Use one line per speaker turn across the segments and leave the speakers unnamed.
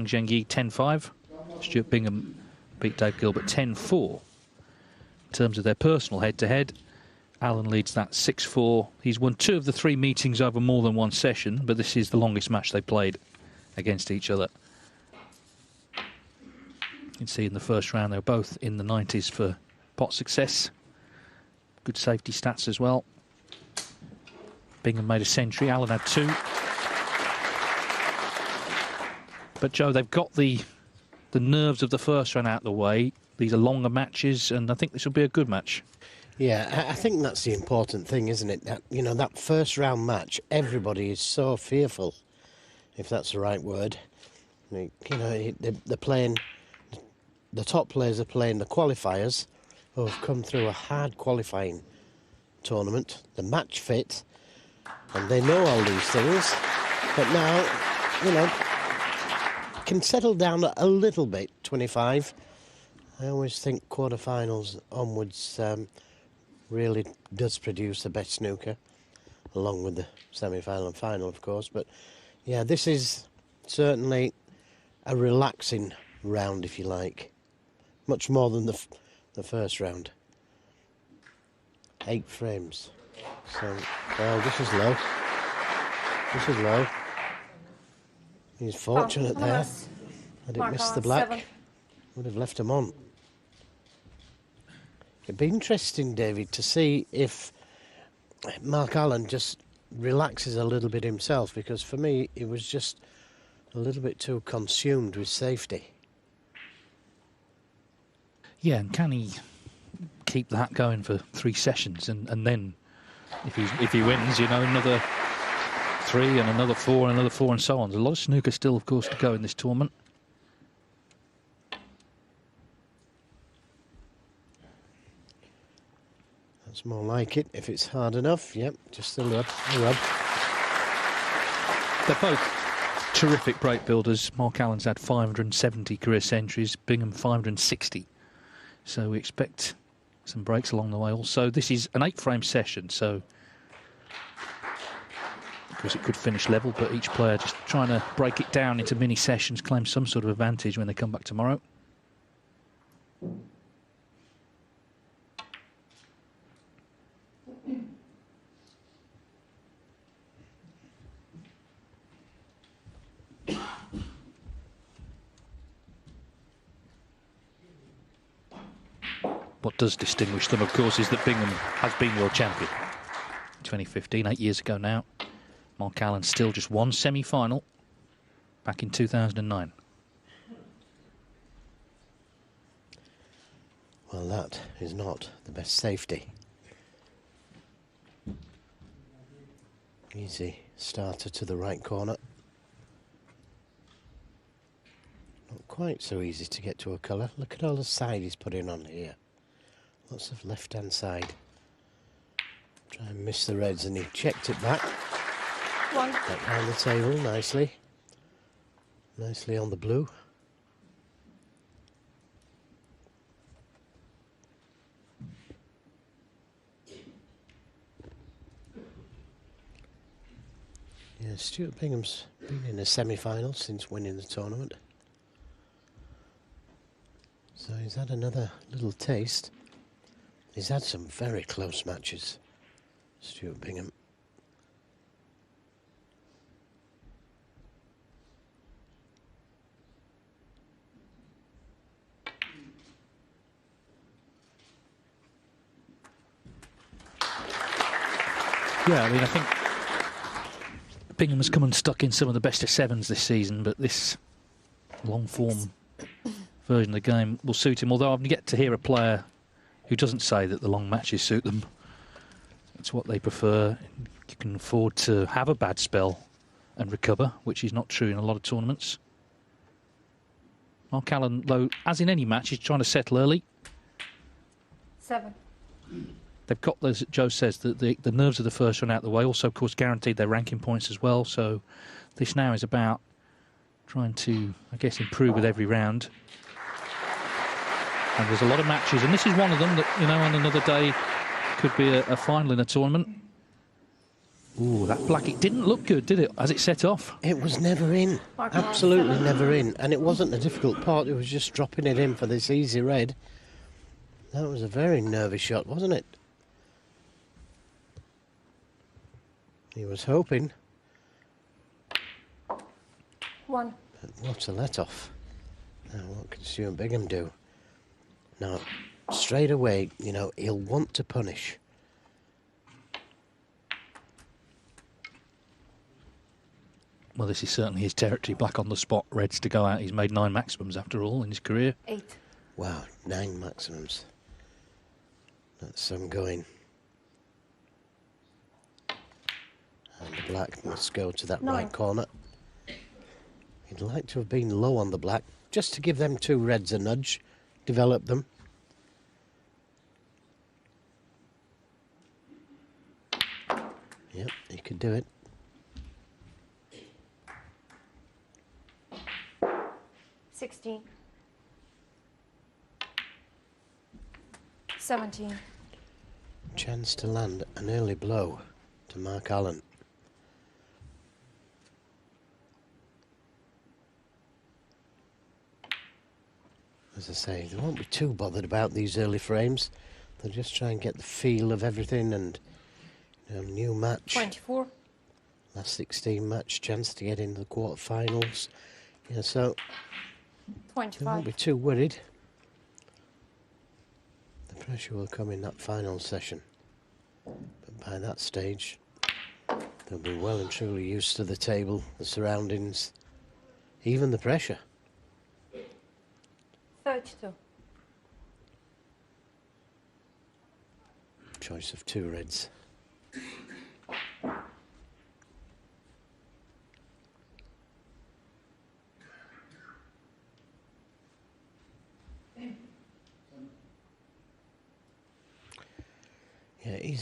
Zhengyi 10-5. Stuart Bingham beat Dave Gilbert 10-4. In terms of their personal head-to-head, Alan leads that 6-4. He's won 2 of the 3 meetings over more than 1 session, but this is the longest match they played against each other. You can see in the first round they were both in the 90s for pot success. Good safety stats as well. Bingham made a century, Alan had 2. But Joe, they've got the nerves of the first round out of the way. These are longer matches, and I think this will be a good match.
Yeah, I think that's the important thing, isn't it? That, you know, that first round match, everybody is so fearful, if that's the right word. You know, they're playing, the top players are playing the qualifiers who have come through a hard qualifying tournament, the match fit, and they know all these things. But now, you know, can settle down a little bit, 25. I always think quarterfinals onwards really does produce the best snooker, along with the semi-final and final, of course. But yeah, this is certainly a relaxing round, if you like, much more than the first round. 8 frames. So, well, this is low. This is low. He's fortunate there. I didn't miss the black.
7.
Would have left him on. It'd be interesting, David, to see if Mark Allen just relaxes a little bit himself, because for me, he was just a little bit too consumed with safety.
Yeah, and can he keep that going for 3 sessions, and then if he wins, you know, another 3 and another 4 and another 4 and so on. There's a lot of snooker still, of course, to go in this tournament.
That's more like it. If it's hard enough, yep, just a rub.
They're both terrific break builders. Mark Allen's had 570 career centuries, Bingham 560. So we expect some breaks along the way also. This is an 8-frame session, so of course it could finish level, but each player just trying to break it down into mini sessions, claim some sort of advantage when they come back tomorrow. What does distinguish them, of course, is that Bingham has been world champion in 2015, 8 years ago now. Mark Allen still just 1 semi-final back in 2009.
Well, that is not the best safety. Easy starter to the right corner. Not quite so easy to get to a colour. Look at all the side he's putting on here. Lots of left-hand side. Try and miss the reds, and he checked it back.
1.
Back round the table, nicely. Nicely on the blue. Yeah, Stuart Bingham's been in a semi-final since winning the tournament. So he's had another little taste. He's had some very close matches, Stuart Bingham.
Yeah, I mean, I think Bingham has come unstuck in some of the best of 7s this season, but this long-form version of the game will suit him, although I've yet to hear a player who doesn't say that the long matches suit them. It's what they prefer. You can afford to have a bad spell and recover, which is not true in a lot of tournaments. Mark Allen, though, as in any match, is trying to settle early.
7.
They've got, as Joe says, the nerves of the first run out of the way. Also, of course, guaranteed their ranking points as well. So this now is about trying to, I guess, improve with every round. And there's a lot of matches, and this is one of them that, you know, on another day could be a final in a tournament. Ooh, that black, it didn't look good, did it, as it set off?
It was never in. Absolutely never in. And it wasn't the difficult part, it was just dropping it in for this easy red. That was a very nervy shot, wasn't it? He was hoping.
1.
But what a let-off. Now, what can Stuart Bingham do? Now, straight away, you know, he'll want to punish.
Well, this is certainly his territory. Black on the spot, reds to go out. He's made 9 maximums after all in his career.
8.
Wow, 9 maximums. That's some going. And the black must go to that
9.
right corner. He'd like to have been low on the black, just to give them 2 reds a nudge, develop them. Yep, he could do it.
16. 17.
Chance to land an early blow to Mark Allen. As I say, they won't be too bothered about these early frames. They'll just try and get the feel of everything and, you know, new match.
24.
Last 16 match, chance to get into the quarterfinals. Yeah, so they won't
25.
be too worried. The pressure will come in that final session. But by that stage, they'll be well and truly used to the table, the surroundings, even the pressure.
32.
Choice of 2 reds. Yeah,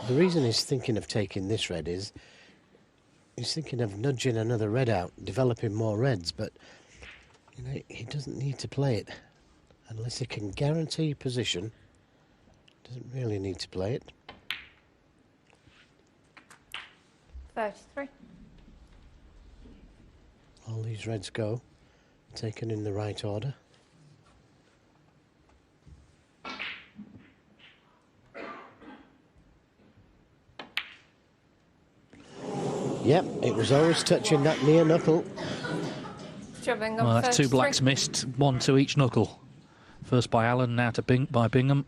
the reason he's thinking of taking this red is he's thinking of nudging another red out, developing more reds, but you know, he doesn't need to play it unless he can guarantee position. Doesn't really need to play it.
33.
All these reds go, taken in the right order. Yep, it was always touching that near knuckle.
Stuart Bingham.
Well, that's 2
33.
blacks missed, 1 to each knuckle. First by Allen, now to by Bingham.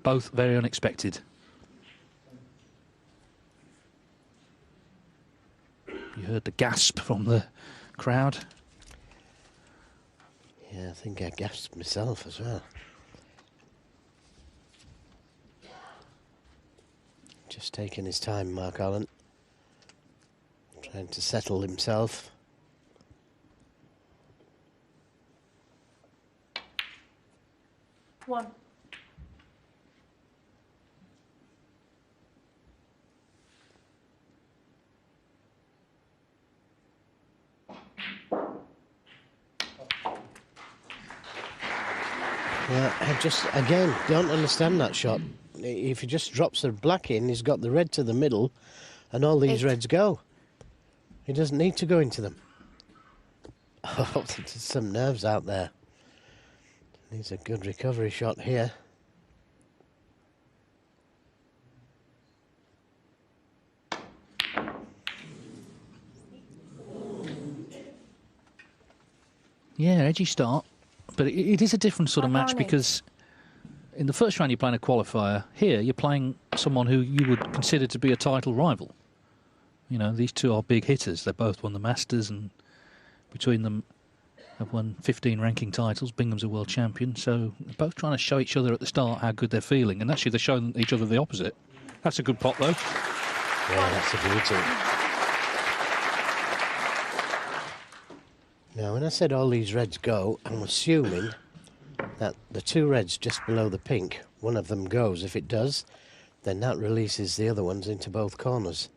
Both very unexpected. You heard the gasp from the crowd.
Yeah, I think I gasped myself as well. Just taking his time, Mark Allen. Trying to settle himself.
One.
Yeah, I just, again, don't understand that shot. If he just drops the black in, he's got the red to the middle, and all these
8.
reds go. He doesn't need to go into them. Oh, there's some nerves out there. Needs a good recovery shot here.
Yeah, edgy start. But it is a different sort of match
Iconic.
because in the first round you're playing a qualifier. Here you're playing someone who you would consider to be a title rival. You know, these two are big hitters. They both won the Masters and between them have won 15 ranking titles. Bingham's a world champion. So they're both trying to show each other at the start how good they're feeling. And actually they're showing each other the opposite. That's a good pot, though.
Yeah, that's a beauty. Now, when I said all these reds go, I'm assuming that the 2 reds just below the pink, one of them goes. If it does, then that releases the other ones into both corners.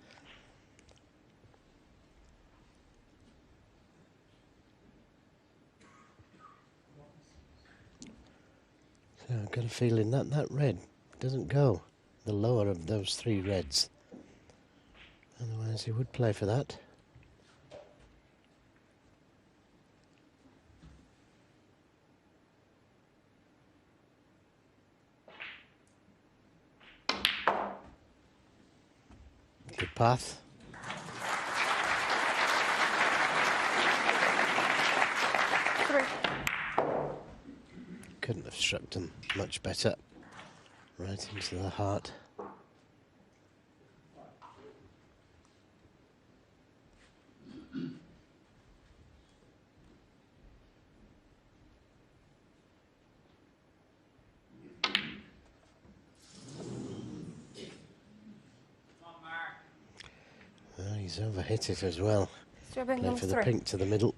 So I've got a feeling that that red doesn't go, the lower of those 3 reds. As he would play for that. Good path. Couldn't have struck them much better. Right into the heart. Oh, he's overhit it as well. Played for the pink to the middle.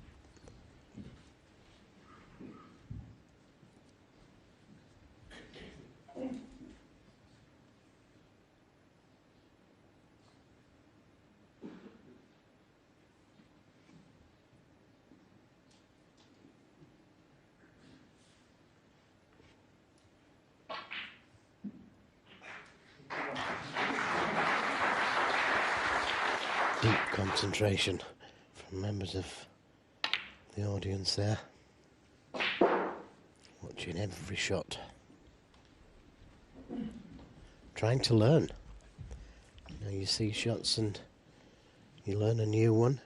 Deep concentration from members of the audience there, watching every shot, trying to learn. You know, you see shots and you learn a new one,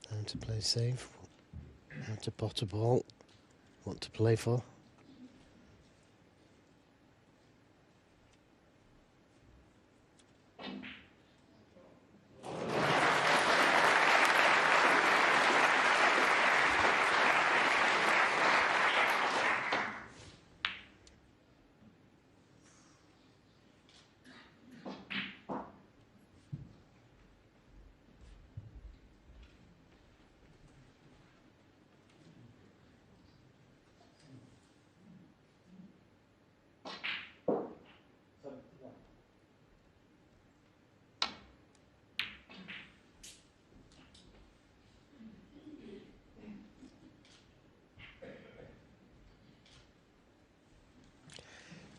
how to play safe, how to pot a ball, what to play for.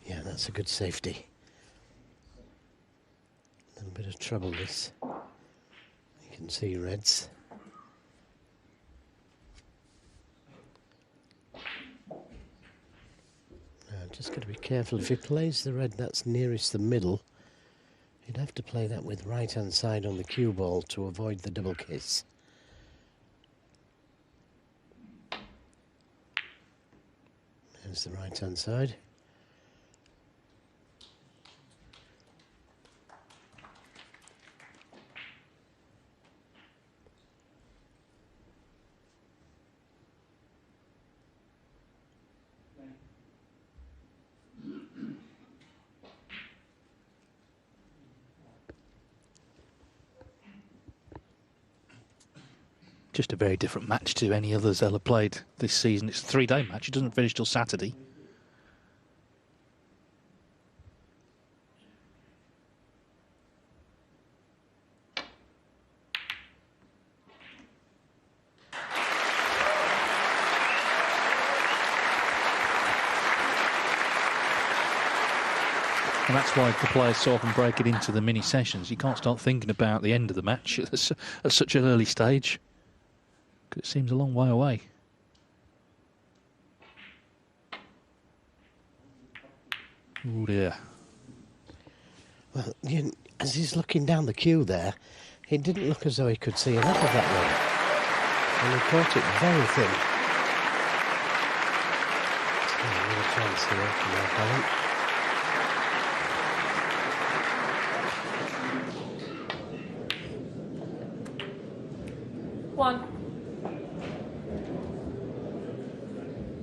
Yeah, that's a good safety. A little bit of trouble this. You can see reds. Just got to be careful. If he plays the red that's nearest the middle, he'd have to play that with right-hand side on the cue ball to avoid the double kiss. There's the right-hand side.
Just a very different match to any others Ella played this season. It's a 3-day match. It doesn't finish till Saturday. And that's why the players so often break it into the mini sessions. You can't start thinking about the end of the match at such an early stage, because it seems a long way away. Oh dear.
Well, as he's looking down the cue there, it didn't look as though he could see enough of that one. And he caught it very thin. Another chance here for my opponent.
One.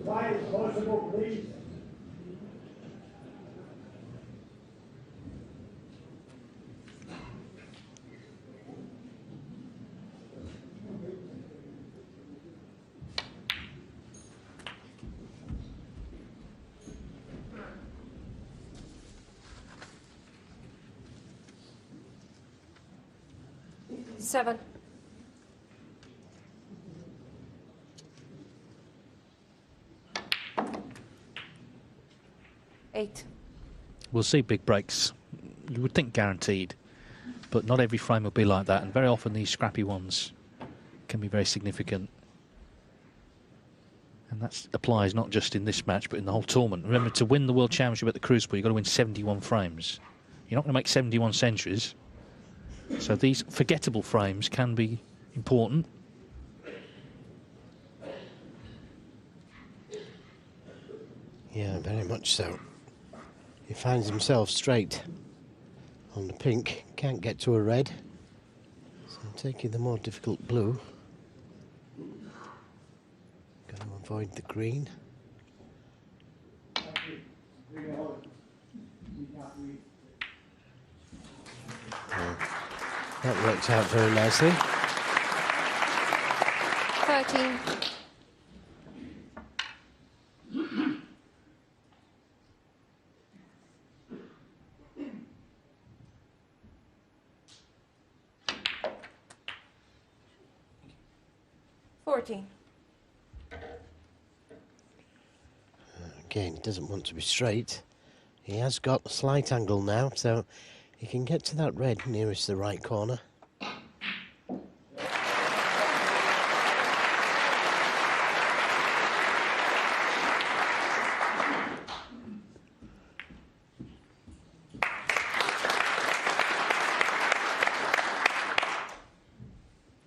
Why is possible, please?
Seven. Eight.
We'll see big breaks. You would think guaranteed but not every frame will be like that, and very often these scrappy ones can be very significant. And that applies not just in this match, but in the whole tournament. Remember, to win the World Championship at the Crucible, you've got to win 71 frames. You're not going to make 71 centuries. So these forgettable frames can be important.
Yeah, very much so. He finds himself straight on the pink, can't get to a red. So I'm taking the more difficult blue. Got to avoid the green. That worked out very nicely.
13.
Again, he doesn't want to be straight. He has got a slight angle now, so he can get to that red nearest the right corner.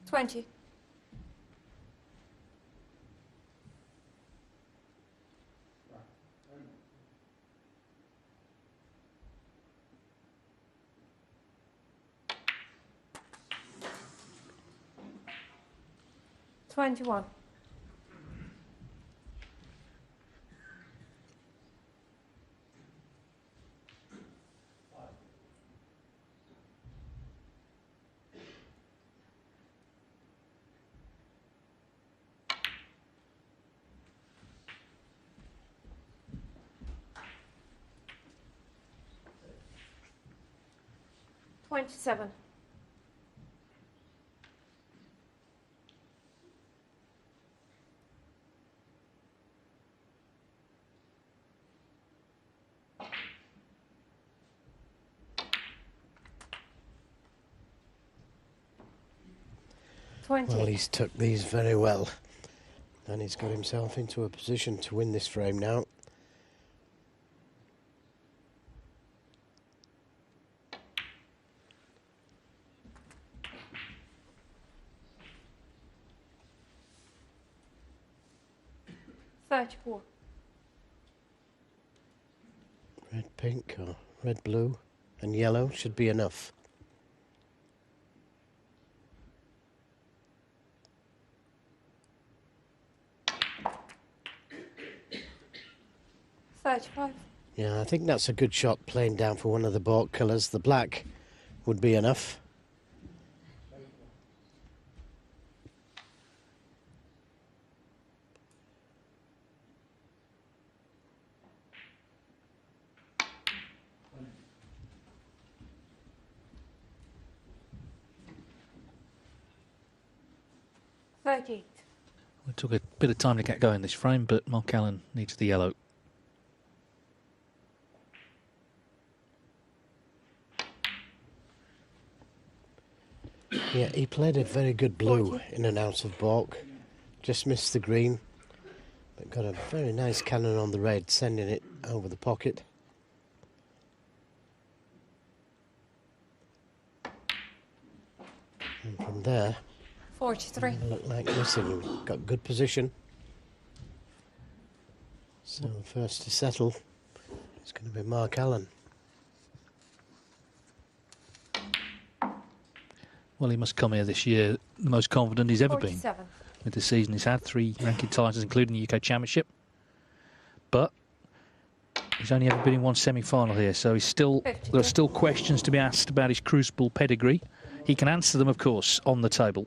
Twenty. $21. $27.
Well, he's took these very well, and he's got himself into a position to win this frame now.
$34.
Red, pink, or red, blue, and yellow should be enough.
$35.
Yeah, I think that's a good shot playing down for one of the baulk colours. The black would be enough.
$38.
It took a bit of time to get going this frame, but Mark Allen needs the yellow.
Yeah, he played a very good blue
40.
in and out of baulk. Just missed the green, but got a very nice cannon on the red, sending it over the pocket. And from there,
43.
looked like missing. Got good position. So the first to settle is going to be Mark Allen.
Well, he must come here this year the most confident he's ever been
47.
with the season he's had. 3 ranking titles, including the UK Championship. But he's only ever been in one semi-final here, so he's still
52.
there are still questions to be asked about his Crucible pedigree. He can answer them, of course, on the table.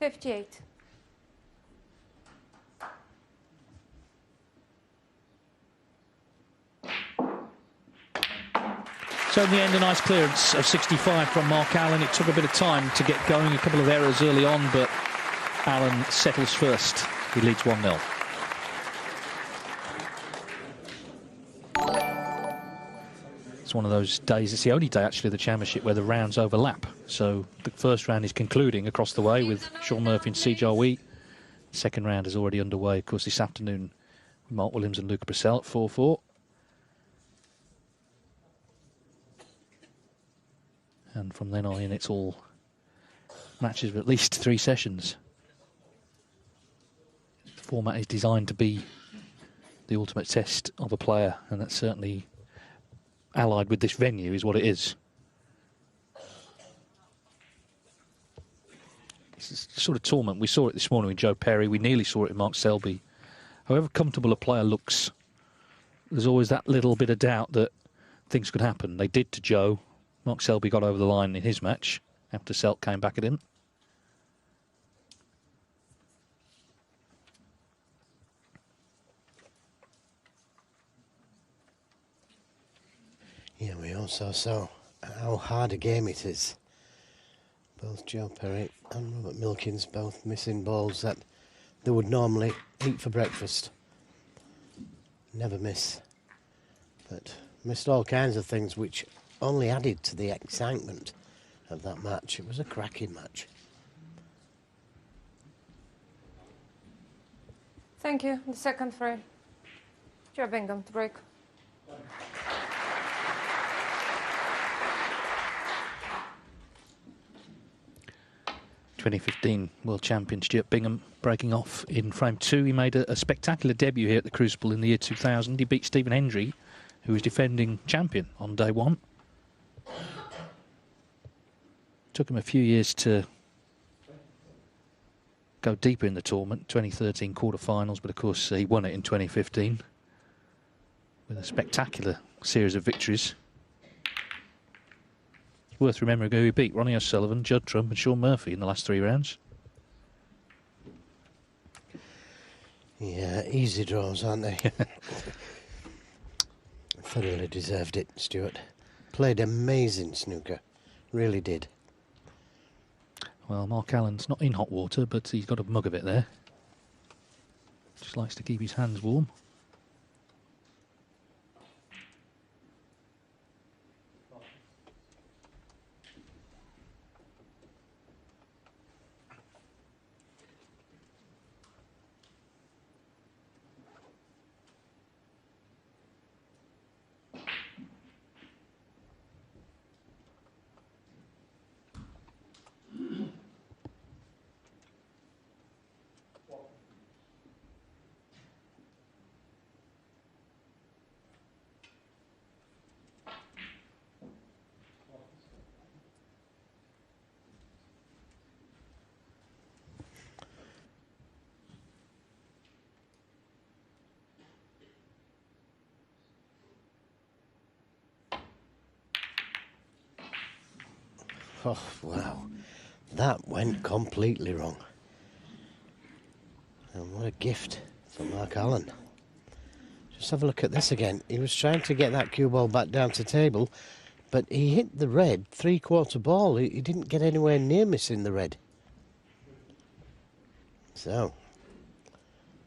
$58.
So in the end, a nice clearance of 65 from Mark Allen. It took a bit of time to get going, a couple of errors early on, but Allen settles first. He leads 1-0. It's one of those days, it's the only day actually of the championship where the rounds overlap. So the first round is concluding across the way with Sean Murphy and Sejar Wheat. Second round is already underway, of course, this afternoon with Mark Williams and Luca Brissell at 4-4. And from then on in, it's all matches of at least 3 sessions. The format is designed to be the ultimate test of a player, and that's certainly allied with this venue is what it is. It's the sort of tournament, we saw it this morning with Joe Perry, we nearly saw it with Mark Selby. However comfortable a player looks, there's always that little bit of doubt that things could happen. They did to Joe. Mark Selby got over the line in his match after Selk came back at him.
Yeah, we also saw how hard a game it is. Both Joe Perry and Robert Milkins both missing balls that they would normally eat for breakfast. Never miss. But missed all kinds of things which only added to the excitement of that match. It was a cracking match.
Thank you. The second frame. Joe Bingham to break.
'15 World Champion Stuart Bingham breaking off in frame 2. He made a spectacular debut here at the Crucible in the year 2000. He beat Stephen Hendry, who was defending champion on day 1. Took him a few years to go deeper in the tournament. 2013 quarterfinals, but of course he won it in 2015 with a spectacular series of victories. It's worth remembering who he beat: Ronnie O'Sullivan, Judd Trump and Sean Murphy in the last 3 rounds.
Yeah, easy draws, aren't they? Thoroughly deserved it, Stuart. Played amazing snooker. Really did.
Well, Mark Allen's not in hot water, but he's got a mug of it there. Just likes to keep his hands warm.
Oh, wow. That went completely wrong. And what a gift for Mark Allen. Just have a look at this again. He was trying to get that cue ball back down to table, but he hit the red 3/4 ball. He didn't get anywhere near missing the red. So,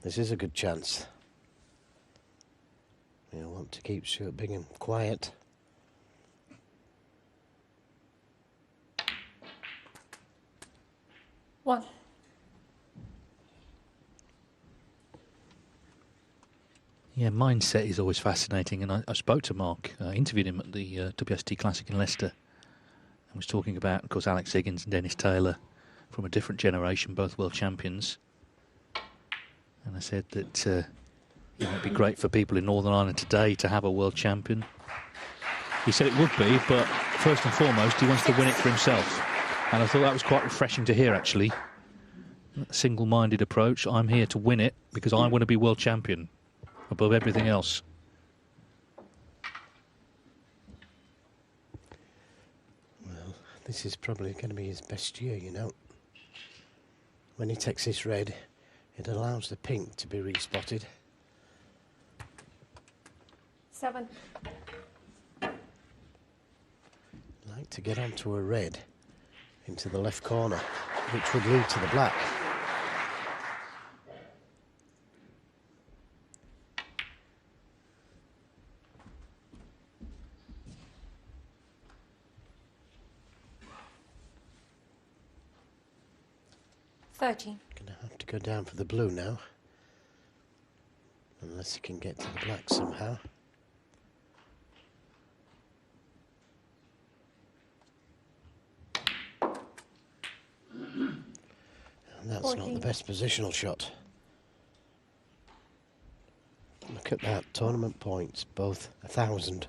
this is a good chance. You'll want to keep Stuart Bingham quiet.
One.
Yeah, mindset is always fascinating, and I spoke to Mark, interviewed him at the WST Classic in Leicester, and was talking about, of course, Alex Higgins and Dennis Taylor from a different generation, both world champions. And I said that it would be great for people in Northern Ireland today to have a world champion. He said it would be, but first and foremost, he wants to win it for himself. And I thought that was quite refreshing to hear, actually. A single-minded approach. I'm here to win it because I want to be world champion above everything else.
Well, this is probably going to be his best year, you know. When he takes this red, it allows the pink to be respotted.
7.
Like to get onto a red into the left corner, which would lead to the black.
13.
Gonna have to go down for the blue now. Unless he can get to the black somehow. And that's
14.
not the best positional shot. Look at that, tournament points, both 1,000.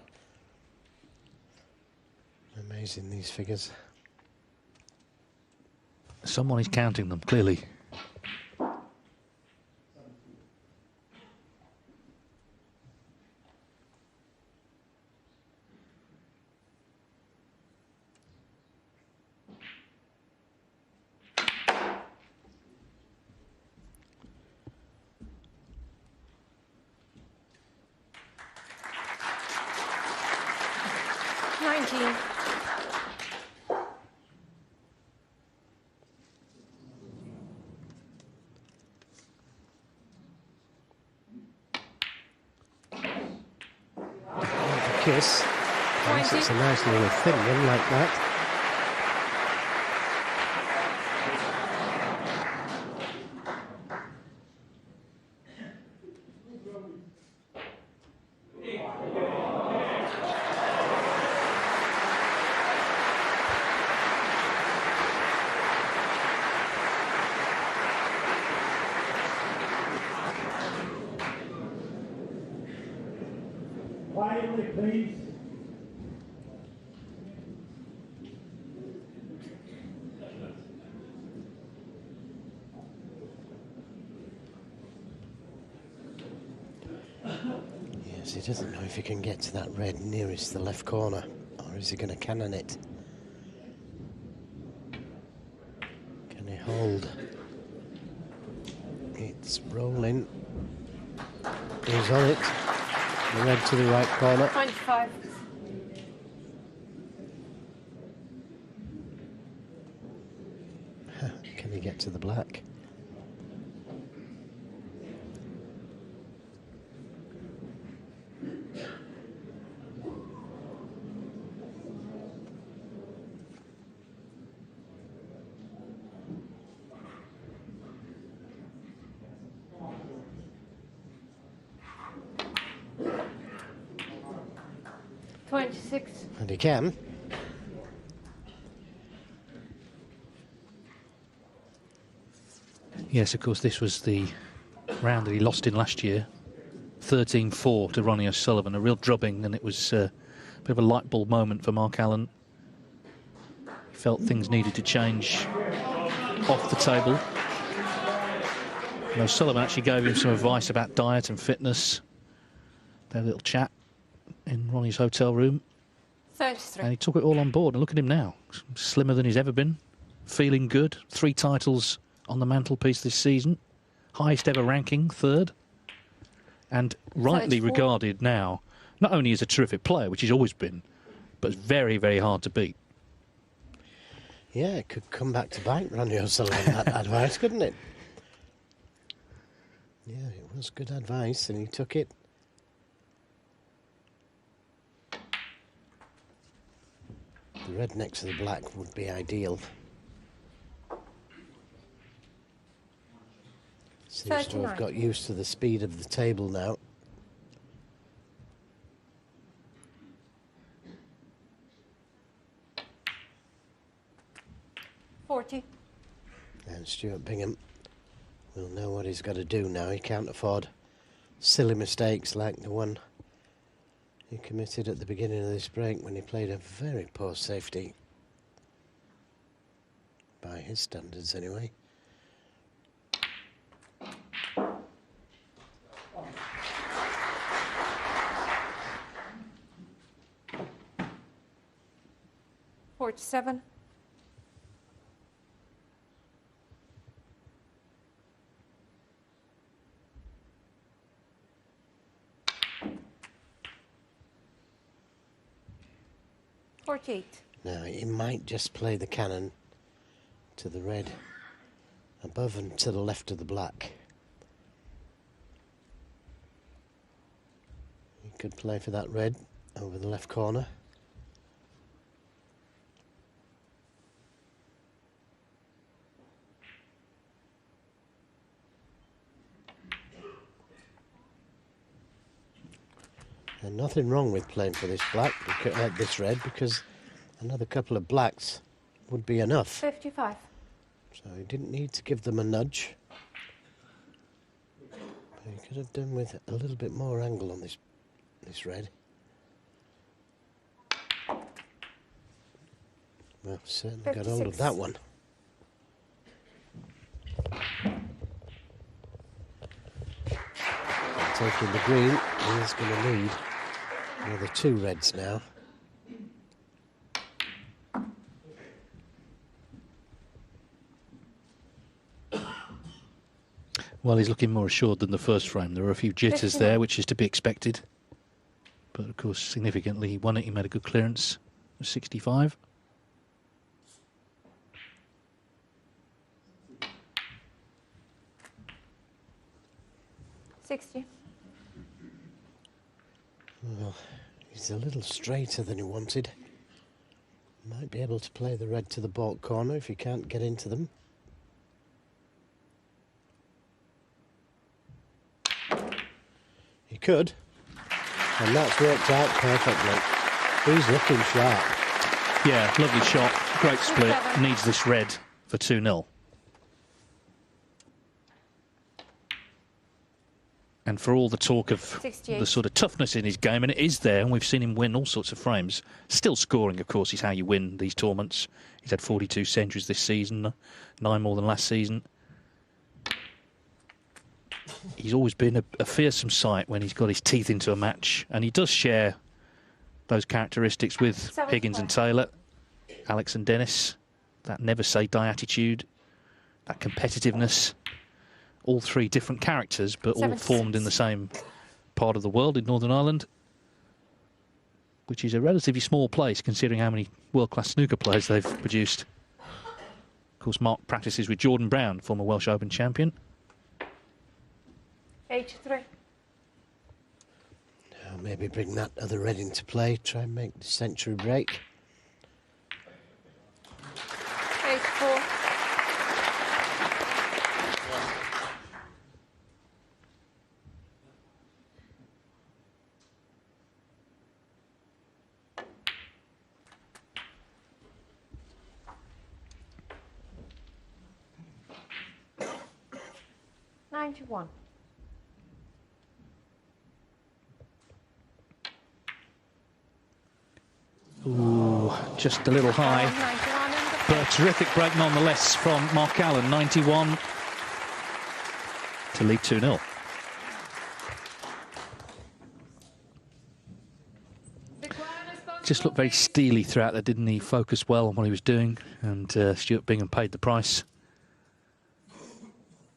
Amazing, these figures.
Someone is counting them, clearly.
Kiss. Yes, it's a nice little thin one like that.
Quietly, please.
Yes, he doesn't know if he can get to that red nearest the left corner, or is he going to cannon it? Can he hold? It's rolling. He's on it. The red to the right corner.
25.
Can he get to the black? And he can.
Yes, of course, this was the round that he lost in last year. 13-4 to Ronnie O'Sullivan, a real drubbing, and it was a bit of a light bulb moment for Mark Allen. He felt things needed to change off the table. And O'Sullivan actually gave him some advice about diet and fitness. They had a little chat in Ronnie's hotel room.
33.
And he took it all on board, and look at him now. Slimmer than he's ever been, feeling good. 3 titles on the mantelpiece this season. Highest ever ranking, 3rd. And rightly
34.
regarded now, not only as a terrific player, which he's always been, but very, very hard to beat.
Yeah, it could come back to bite Ronnie O'Sullivan, that advice, couldn't it? Yeah, it was good advice, and he took it. The red next to the black would be ideal. Seems to
39.
have got used to the speed of the table now.
$40.
And Stuart Bingham will know what he's got to do now. He can't afford silly mistakes like the one he committed at the beginning of this break when he played a very poor safety. By his standards, anyway.
$47. $48.
Now, he might just play the cannon to the red above and to the left of the black. He could play for that red over the left corner. And nothing wrong with playing for this black, this red, because another couple of blacks would be enough.
55.
So he didn't need to give them a nudge. But he could have done with a little bit more angle on this red. Well, certainly
56.
got hold of that one. Taking the green, he's going to need another 2 reds now.
Well, he's looking more assured than the first frame. There were a few jitters there, which is to be expected. But, of course, significantly, he won it. He made a good clearance of 65.
Well, he's a little straighter than he wanted. Might be able to play the red to the baulk corner if he can't get into them. He could. And that's worked out perfectly. He's looking sharp.
Yeah, lovely shot. Great split. Needs this red for 2-0. And for all the talk of
68.
the sort of toughness in his game, and it is there, and we've seen him win all sorts of frames. Still scoring, of course, is how you win these tournaments. He's had 42 centuries this season, 9 more than last season. He's always been a fearsome sight when he's got his teeth into a match, and he does share those characteristics with Higgins and Taylor, Alex and Dennis. That never-say-die attitude, that competitiveness. All 3 different characters, but all formed in the same part of the world in Northern Ireland, which is a relatively small place considering how many world-class snooker players they've produced. Of course, Mark practices with Jordan Brown, former Welsh Open champion.
83.
Now maybe bring that other red into play, try and make the century break.
84. $91.
Ooh, just a little high.
91
But a terrific break nonetheless from Mark Allen, 91 to lead 2-0. Just looked very steely throughout there, didn't he? Focused well on what he was doing, and Stuart Bingham paid the price.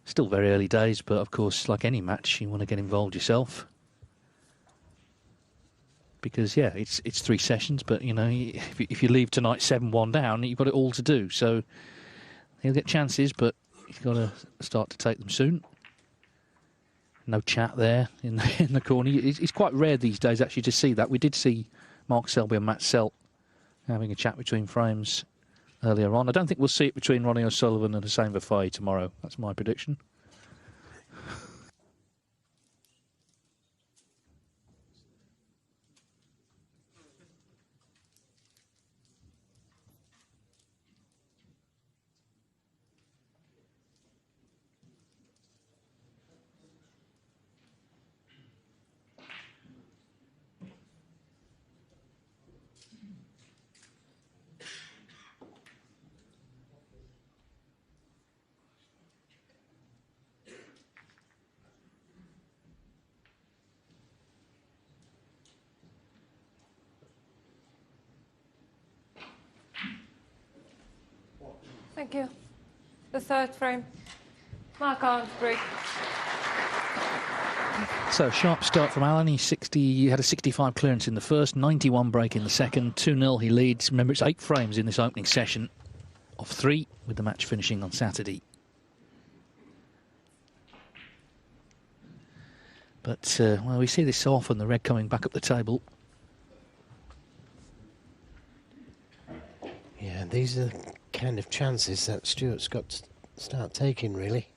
Still very early days, but of course, like any match, you want to get involved yourself. Because, yeah, it's 3 sessions, but, you know, if you leave tonight 7-1 down, you've got it all to do. So he'll get chances, but he's got to start to take them soon. No chat there in the corner. It's quite rare these days, actually, to see that. We did see Mark Selby and Matt Selt having a chat between frames earlier on. I don't think we'll see it between Ronnie O'Sullivan and Hussein Vafai tomorrow. That's my prediction.
Thank you. The 3rd frame. Mark Allen's break.
So, sharp start from Allen. He had a 65 clearance in the first, 91 break in the second. 2-0 he leads. Remember, it's 8 frames in this opening session of 3, with the match finishing on Saturday. But, well, we see this so often, the red coming back up the table.
Yeah, these are the kind of chances that Stuart's got to start taking, really.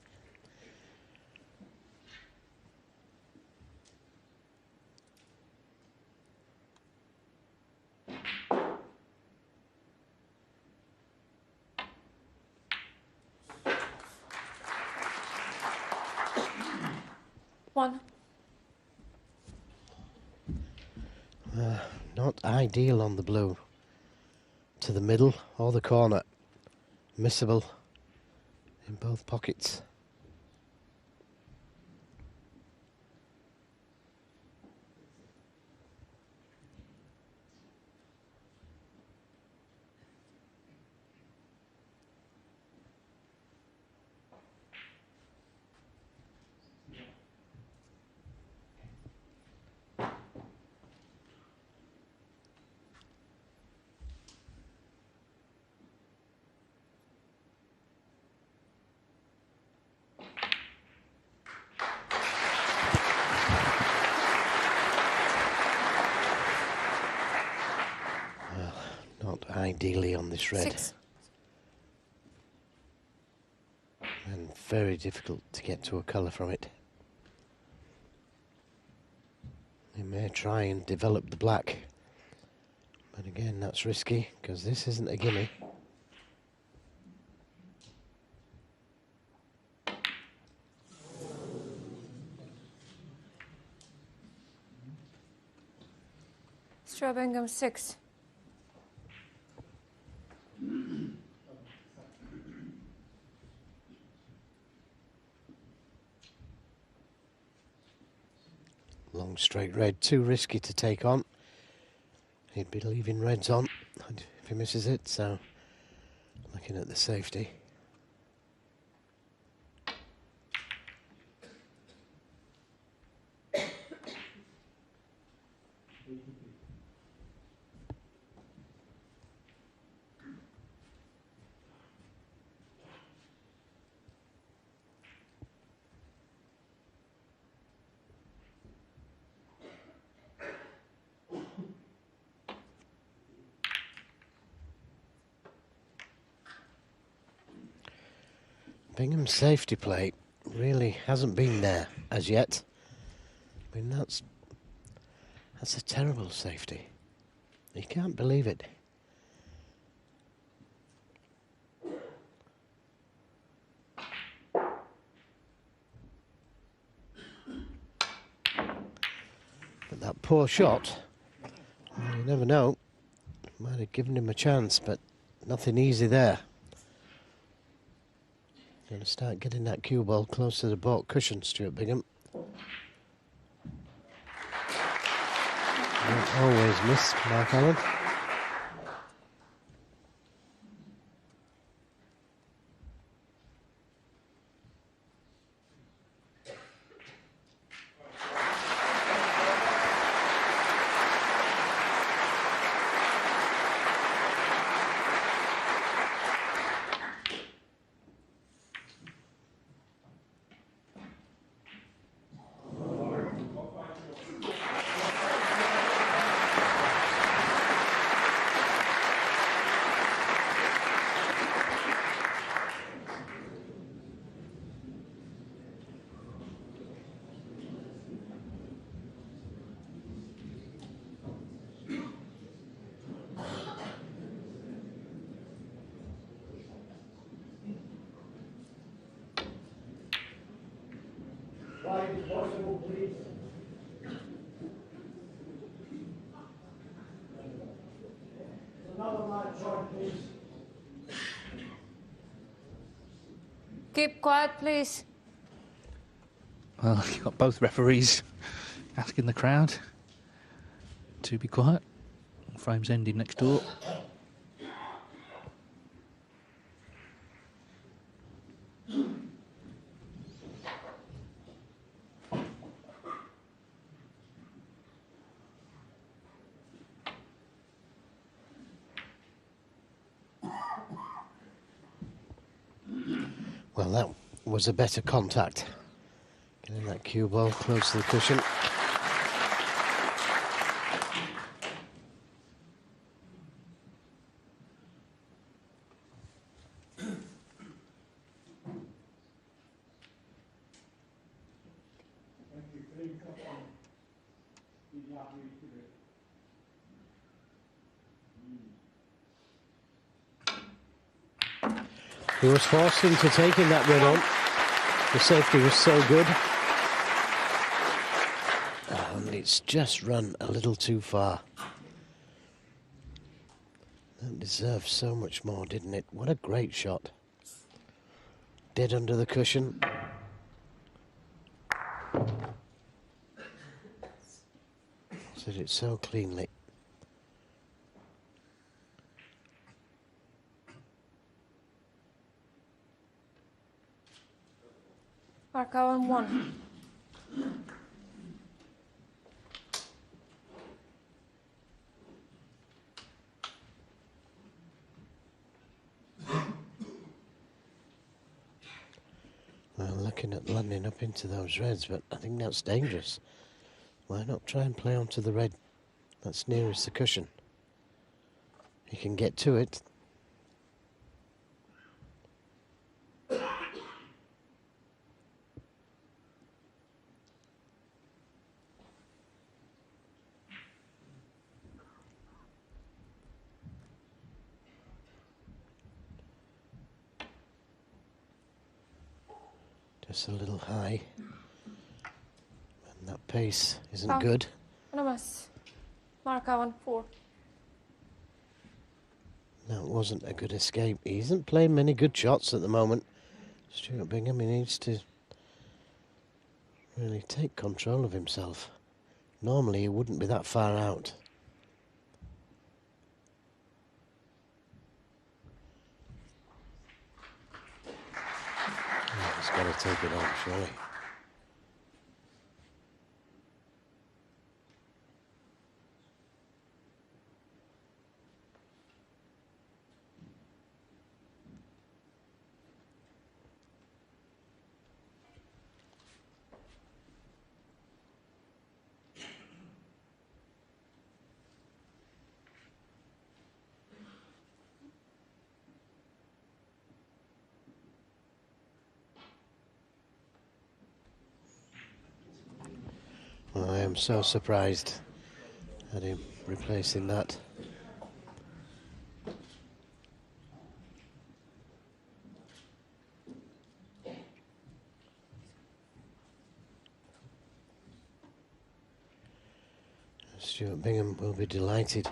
1.
Not ideal on the blue. To the middle or the corner. Missable in both pockets. Not ideally on this red.
6.
And very difficult to get to a colour from it. They may try and develop the black. But again, that's risky, because this isn't a gimme.
Stuart Bingham 6.
Long straight red, too risky to take on. He'd be leaving reds on if he misses it, so looking at the safety. Bingham's safety play really hasn't been there as yet. I mean, that's a terrible safety. You can't believe it. But that poor shot, well, you never know. Might have given him a chance, but nothing easy there. Going to start getting that cue ball close to the baulk cushion, Stuart Bingham. Not always missed, Mark Allen.
Right, if possible, please. Another match on, please.
Keep quiet, please.
Well, you've got both referees asking the crowd to be quiet. Frame's ending next door.
Well, that was a better contact. Getting that cue ball close to the cushion. He was forced into taking that red on. The safety was so good. It's just run a little too far. That deserved so much more, didn't it? What a great shot. Dead under the cushion. Did it so cleanly.
Mark Allen 1.
Well, looking at landing up into those reds, but I think that's dangerous. Why not try and play onto the red that's nearest the cushion? You can get to it. Just a little high. And that pace isn't good.
Anonymous. Mark Allen 4.
That wasn't a good escape. He isn't playing many good shots at the moment. Stuart Bingham, he needs to really take control of himself. Normally he wouldn't be that far out. Oh, he's got to take it on, surely. Well, I am so surprised at him replacing that. Stuart Bingham will be delighted.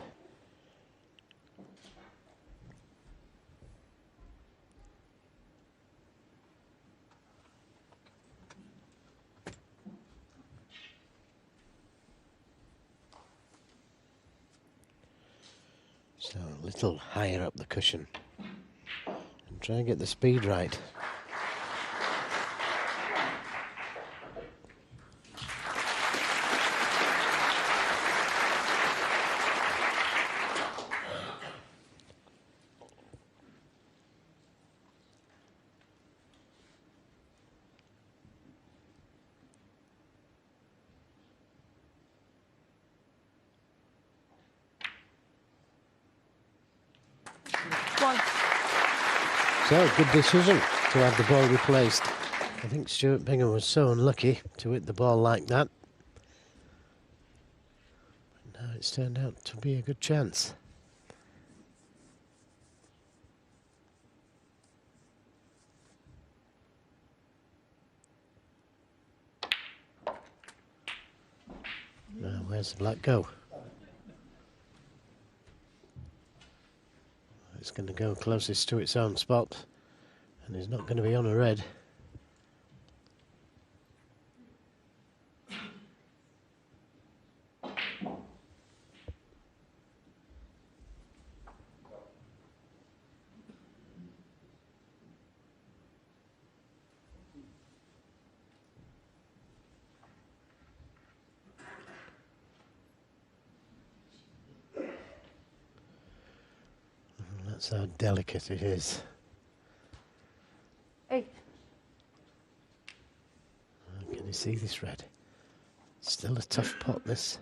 So a little higher up the cushion and try and get the speed right. So, good decision to have the ball replaced. I think Stuart Bingham was so unlucky to hit the ball like that. But now it's turned out to be a good chance. Now, where's the black go? It's going to go closest to its own spot, and it's not going to be on a red. That's how delicate it is.
8.
Can you see this red? Still a tough pot, this.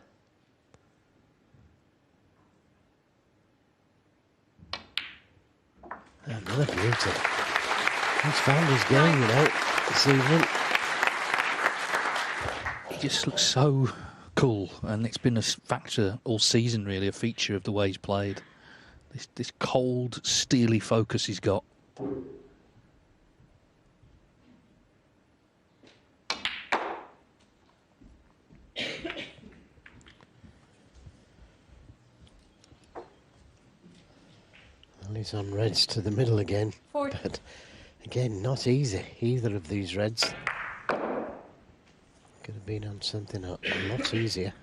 Another beauty. He's found his game, you know, this evening.
He just looks so cool, and it's been a factor all season, really, a feature of the way he's played. This cold, steely focus he's got.
he's on reds to the middle again.
40.
But again, not easy, either of these reds. Could have been on something a lot easier.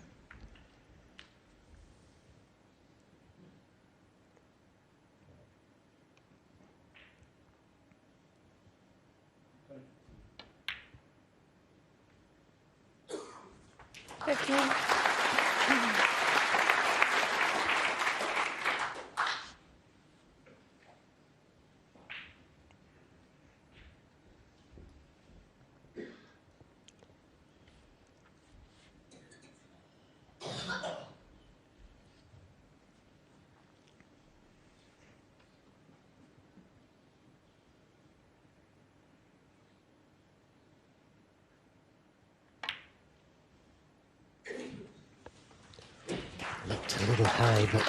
Looked a little high, but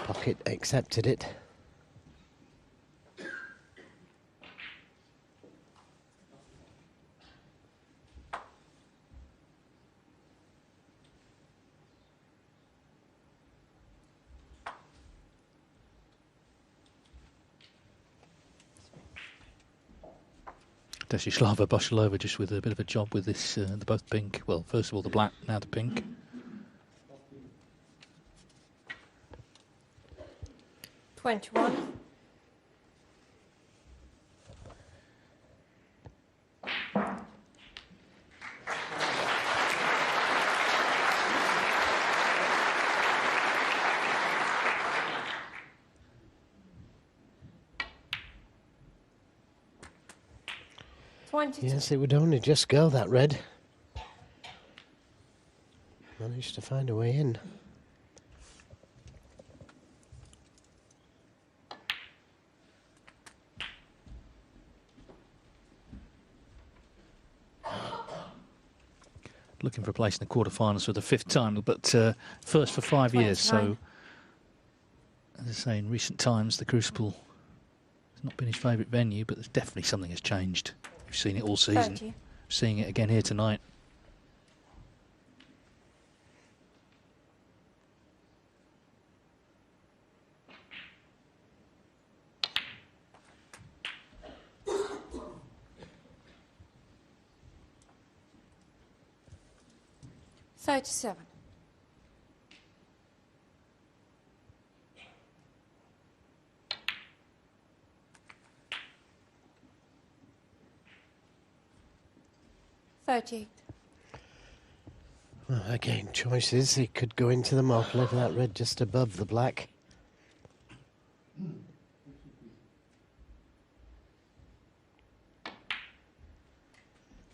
pocket accepted it.
Desislava Boshalova just with a bit of a job with this, the both pink. Well, first of all the black, now the pink.
$21.
Yes, it would only just go, that red. Managed to find a way in.
Looking for a place in the quarterfinals for the 5th time, but first for 5 years. So, as I say, in recent times, the Crucible has not been his favourite venue, but there's definitely something has changed. We've seen it all season.
30.
Seeing it again here tonight.
$37. $38.
Well, again, choices. He could go into the mark, leave that red just above the black.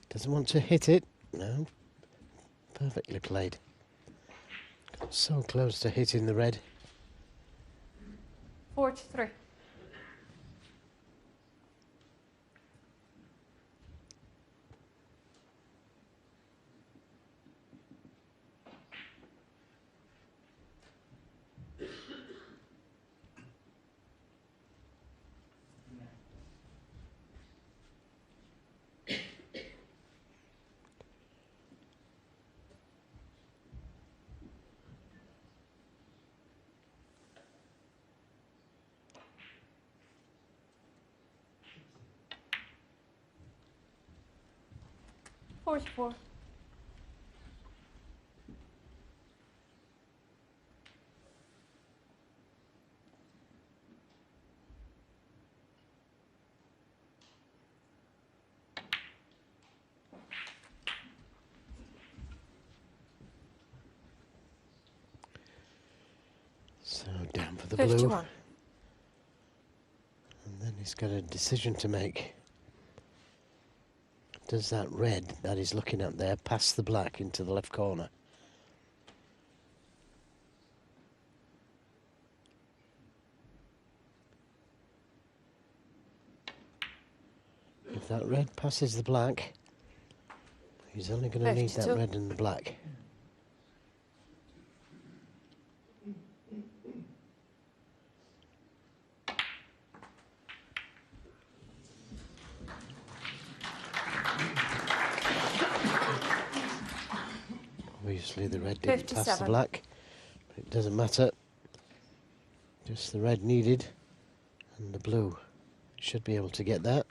Doesn't want to hit it. No. Perfectly played. Got so close to hitting the red.
43. $44.
So down for the blue.
51.
And then he's got a decision to make. Does that red that he's looking at there pass the black into the left corner? If that red passes the black, he's only going to need that
52.
red and the black. Obviously the red didn't pass the
57.
black, but it doesn't matter. Just the red needed. And the blue should be able to get that.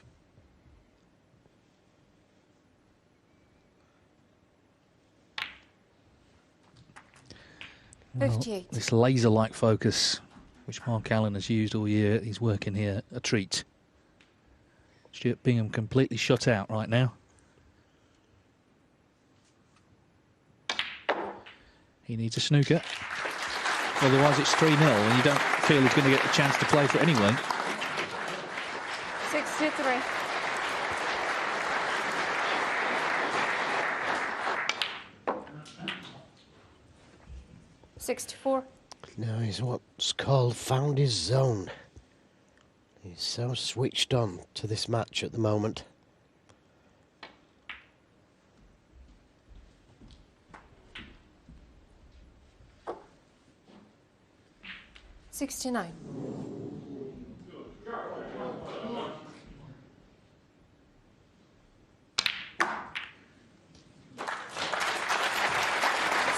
Well,
58.
this laser-like focus, which Mark Allen has used all year, he's working here a treat. Stuart Bingham completely shut out right now. He needs a snooker. Otherwise it's 3-0 and you don't feel he's going to get the chance to play for it anyway.
63. $64.
Now he's what's called found his zone. He's so switched on to this match at the moment.
$69.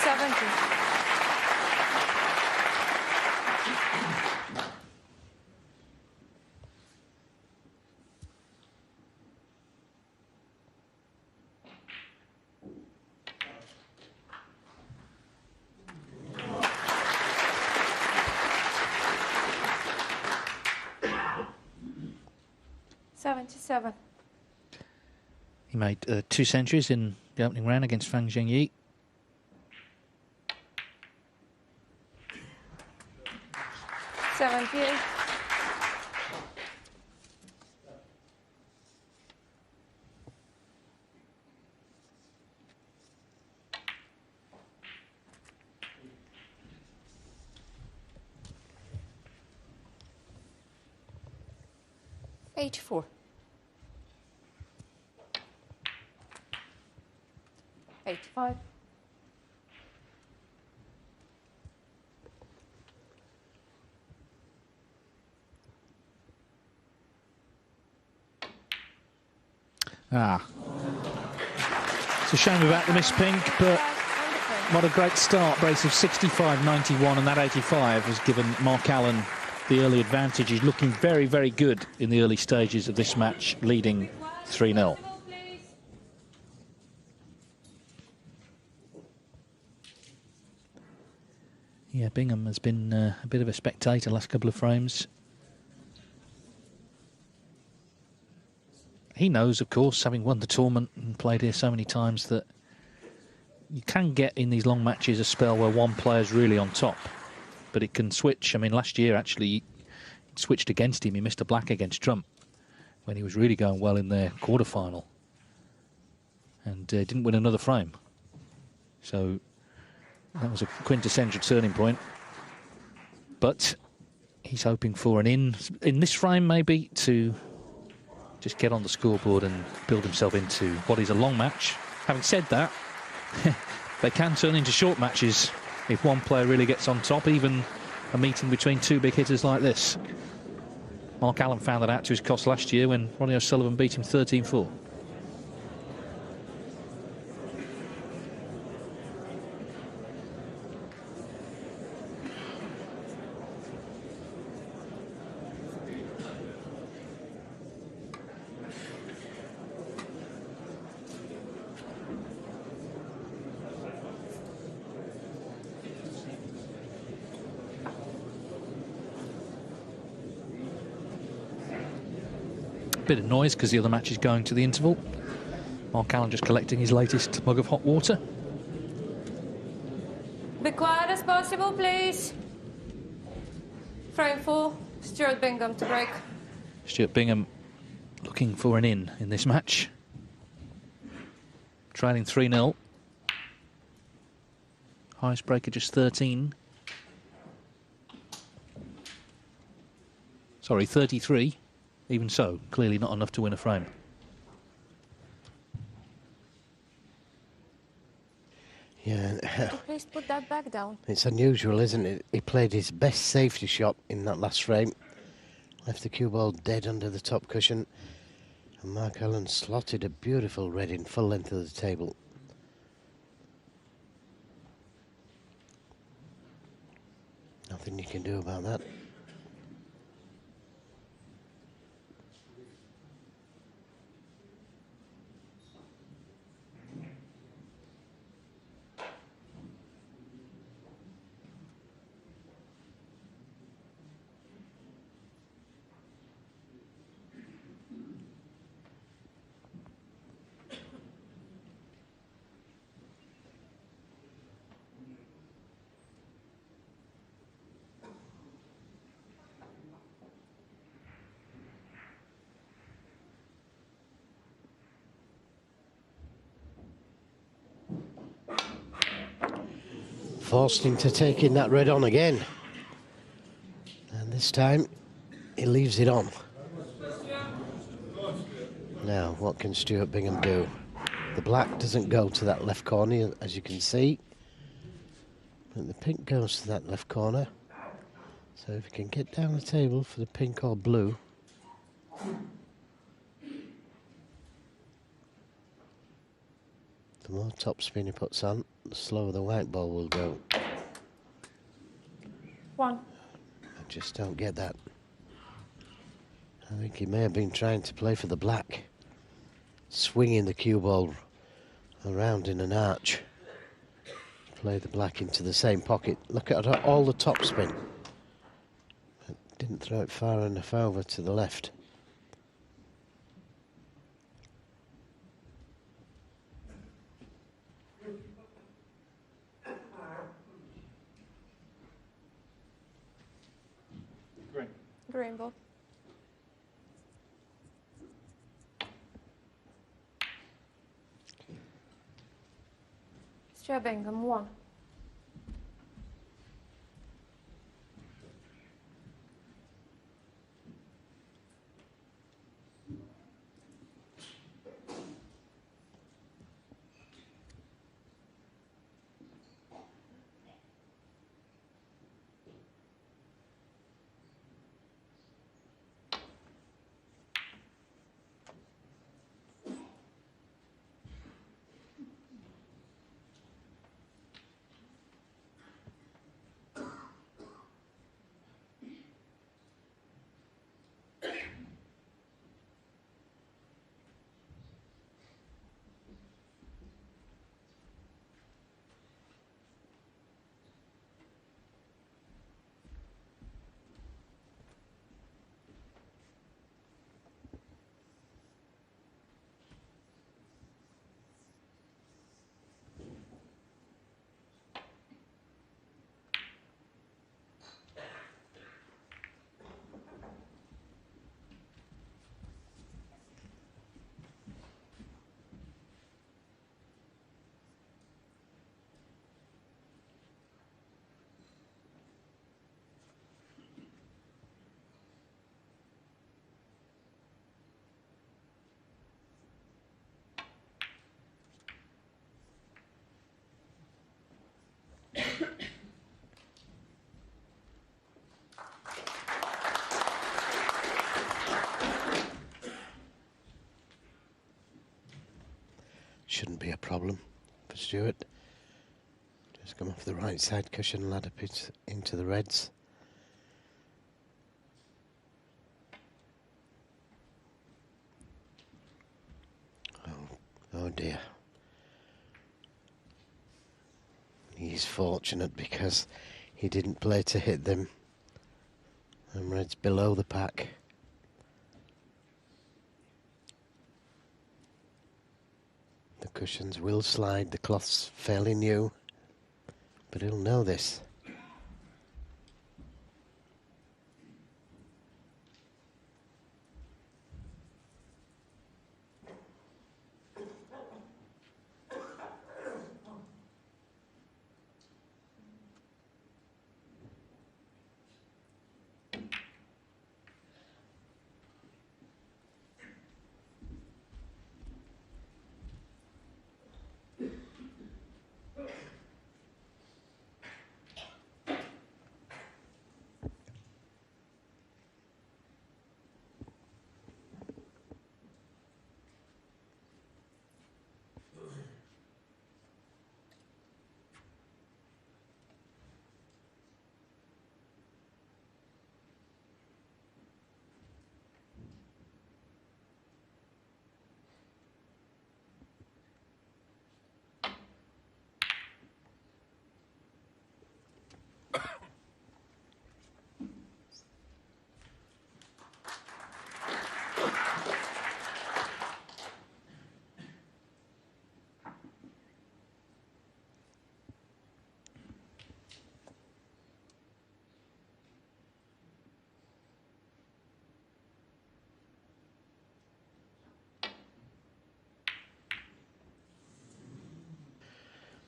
$70. $77.
He made 2 centuries in the opening round against Fang Zhengyi.
$78. $84. 85.
It's a shame about the miss pink, but what a great start. Brace of 65-91, and that 85 has given Mark Allen the early advantage. He's looking very, very good in the early stages of this match, leading 3-0. Yeah, Bingham has been a bit of a spectator last couple of frames. He knows, of course, having won the tournament and played here so many times, that you can get in these long matches a spell where one player's really on top, but it can switch. I mean, last year, actually, it switched against him. He missed a black against Trump when he was really going well in their quarterfinal and didn't win another frame. So that was a quintessential turning point. But he's hoping for an in this frame, maybe, to just get on the scoreboard and build himself into what is a long match. Having said that, they can turn into short matches if one player really gets on top, even a meeting between two big hitters like this. Mark Allen found that out to his cost last year when Ronnie O'Sullivan beat him 13-4. Bit of noise because the other match is going to the interval. Mark Allen just collecting his latest mug of hot water.
Be quiet as possible, please. Frame 4, Stuart Bingham to break.
Stuart Bingham looking for an in this match. Trailing 3-0. Highest breaker just 13. Sorry, 33. Even so, clearly not enough to win a frame.
Yeah,
Please put that back down.
it's unusual, isn't it? He played his best safety shot in that last frame. Left the cue ball dead under the top cushion. And Mark Allen slotted a beautiful red in full length of the table. Nothing you can do about that. Forced into taking that red on again. And this time, he leaves it on. Now, what can Stuart Bingham do? The black doesn't go to that left corner, as you can see. But the pink goes to that left corner. So if he can get down the table for the pink or blue. The more topspin he puts on, the slower the white ball will go.
1.
I just don't get that. I think he may have been trying to play for the black. Swinging the cue ball around in an arch. Play the black into the same pocket. Look at all the topspin. Didn't throw it far enough over to the left.
Green ball. Stuart Bingham, 1.
Shouldn't be a problem for Stuart. Just come off the right side cushion, ladder pit into the reds. Oh dear. He's fortunate because he didn't play to hit them. And red's below the pack. The cushions will slide, the cloth's fairly new, but he'll know this.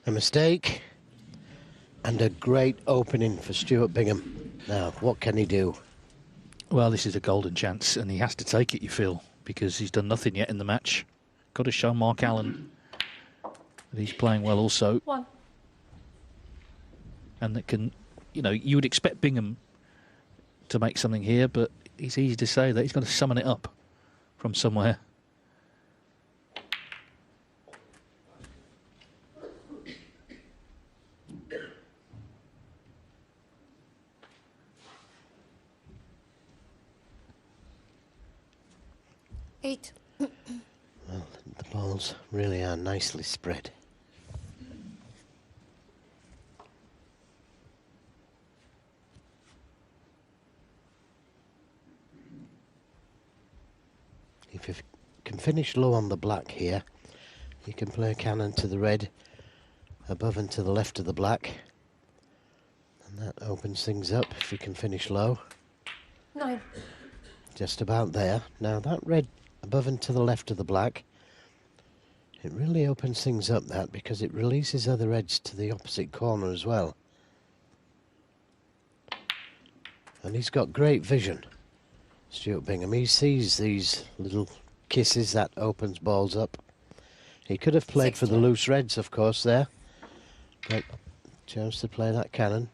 A mistake, And a great opening for Stuart Bingham. Now, what can he do?
Well, this is a golden chance, and he has to take it, you feel, because he's done nothing yet in the match. Got to show Mark Allen that he's playing well also.
1.
And that can, you know, you would expect Bingham to make something here, but it's easy to say that he's got to summon it up from somewhere.
Eight.
Well, the balls really are nicely spread. If you can finish low on the black here, you can play a cannon to the red, above and to the left of the black. And that opens things up if you can finish low.
9.
Just about there. Now that red above and to the left of the black, it really opens things up, that, because it releases other reds to the opposite corner as well. And he's got great vision, Stuart Bingham. He sees these little kisses that opens balls up. He could have played for the loose reds, of course, there, but chose to play that cannon.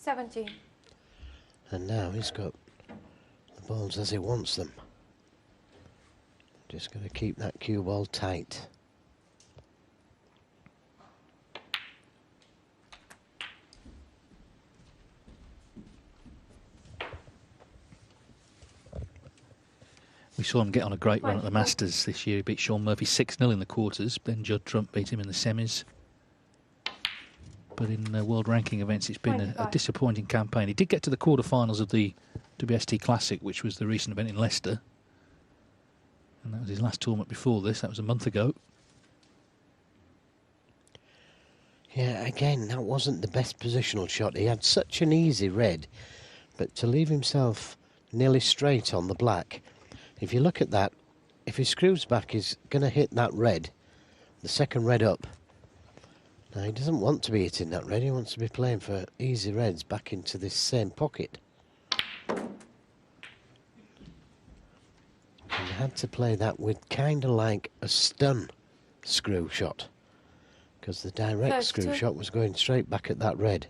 $17.
And now he's got the balls as he wants them. Just going to keep that cue ball tight.
We saw him get on a great run at the Masters this year. He beat Sean Murphy 6-0 in the quarters. Then Judd Trump beat him in the semis. But in world ranking events, it's been a disappointing campaign. He did get to the quarterfinals of the WST Classic, which was the recent event in Leicester. And that was his last tournament before this. That was a month ago.
Yeah, again, that wasn't the best positional shot. He had such an easy red, but to leave himself nearly straight on the black, if you look at that, if he screws back, he's going to hit that red, the second red up. Now, he doesn't want to be hitting that red. He wants to be playing for easy reds back into this same pocket. And he had to play that with kind of like a stun screw shot, because the direct screw shot was going straight back at that red.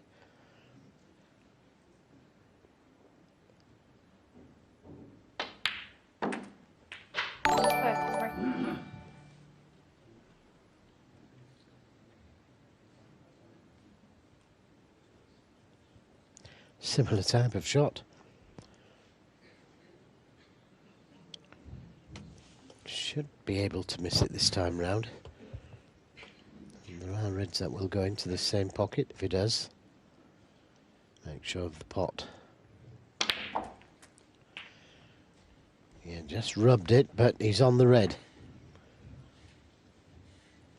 Similar type of shot. Should be able to miss it this time round. And there are reds that will go into the same pocket if he does. Make sure of the pot. Yeah, just rubbed it, but he's on the red.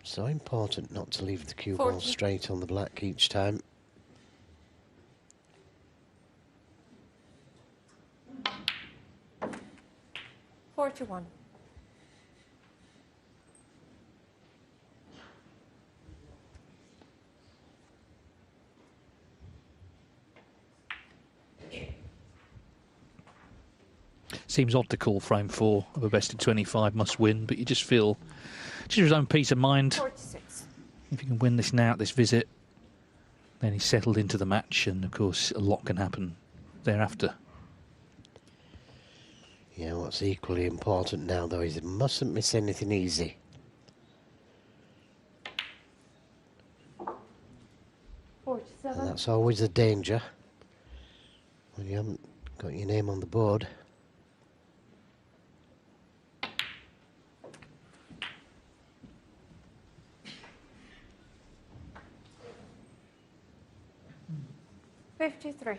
So important not to leave the cue ball straight on the black each time.
$41.
Seems odd to call frame 4 of a best of 25 must win, but you just feel, just for his own peace of mind,
46.
if you can win this now at this visit, then he's settled into the match, and of course a lot can happen thereafter.
Yeah, what's equally important now, though, is he mustn't miss anything easy.
47.
And that's always a danger when you haven't got your name on the board.
$53.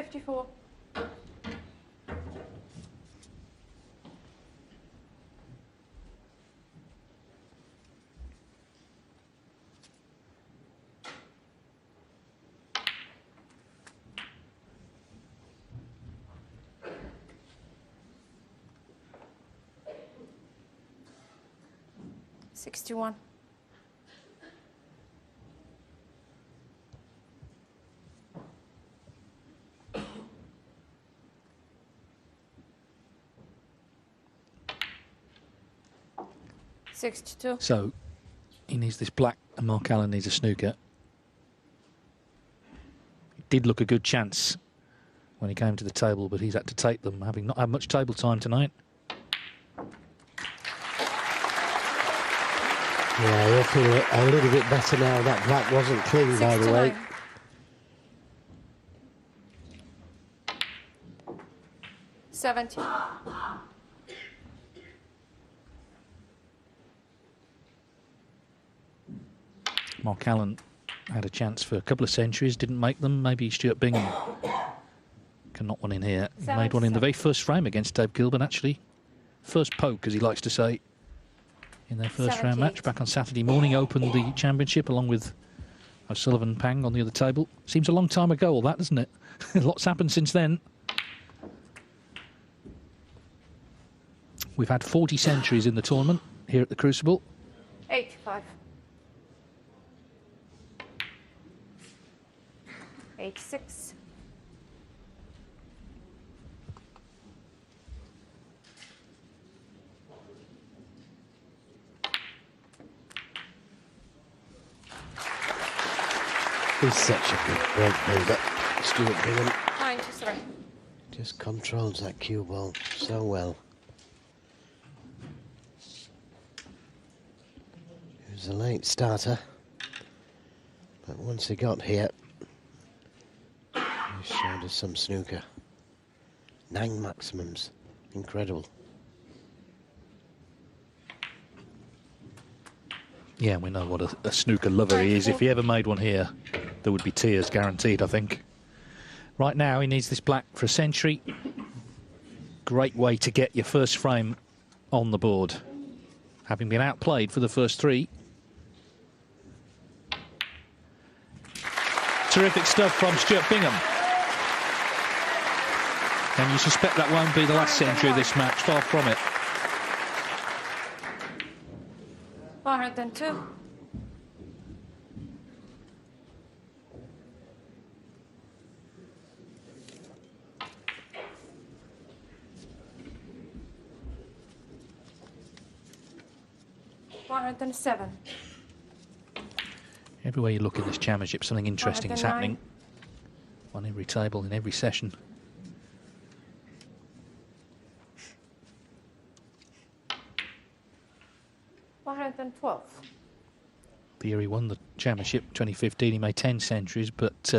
54. $61. $62.
So he needs this black and Mark Allen needs a snooker. It did look a good chance when he came to the table, but he's had to take them, having not had much table time tonight.
Yeah, he'll feel a little bit better now. That black wasn't clean, by the way.
70.
Mark Allen had a chance for a couple of centuries, didn't make them. Maybe Stuart Bingham can knock one in here. He made one in the very first frame against Dave Gilbert, actually. First poke, as he likes to say, in their first round match back on Saturday morning. Opened the championship along with O'Sullivan Pang on the other table. Seems a long time ago, all that, doesn't it? Lots happened since then. We've had 40 centuries in the tournament here at the Crucible.
85. 86.
He's such a good break builder, Stuart Bingham.
93.
Just controls that cue ball so well. He was a late starter, but once he got here, he showed us some snooker. 9 maximums, incredible.
Yeah, we know what a snooker lover he is. If he ever made one here, there would be tears guaranteed, I think. Right now, he needs this black for a century. Great way to get your first frame on the board. Having been outplayed for the first 3. Terrific stuff from Stuart Bingham. And you suspect that won't be the last century of this match. Far from it.
102. $107.
Everywhere you look in this championship, something interesting is happening. On every table, in every session.
$112.
The year he won the championship, 2015, he made 10 centuries, but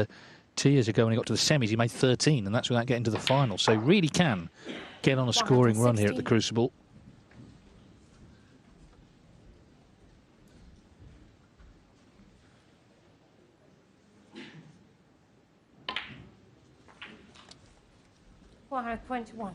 2 years ago when he got to the semis, he made 13, and that's without getting to the final. So he really can get on a scoring run here at the Crucible.
$121.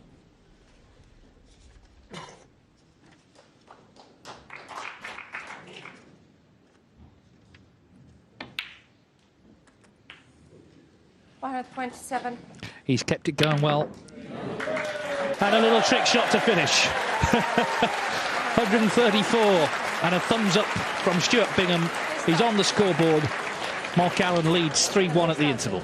$127.
He's kept it going well. And a little trick shot to finish. 134 and a thumbs up from Stuart Bingham. He's on the scoreboard. Mark Allen leads 3-1 at the interval.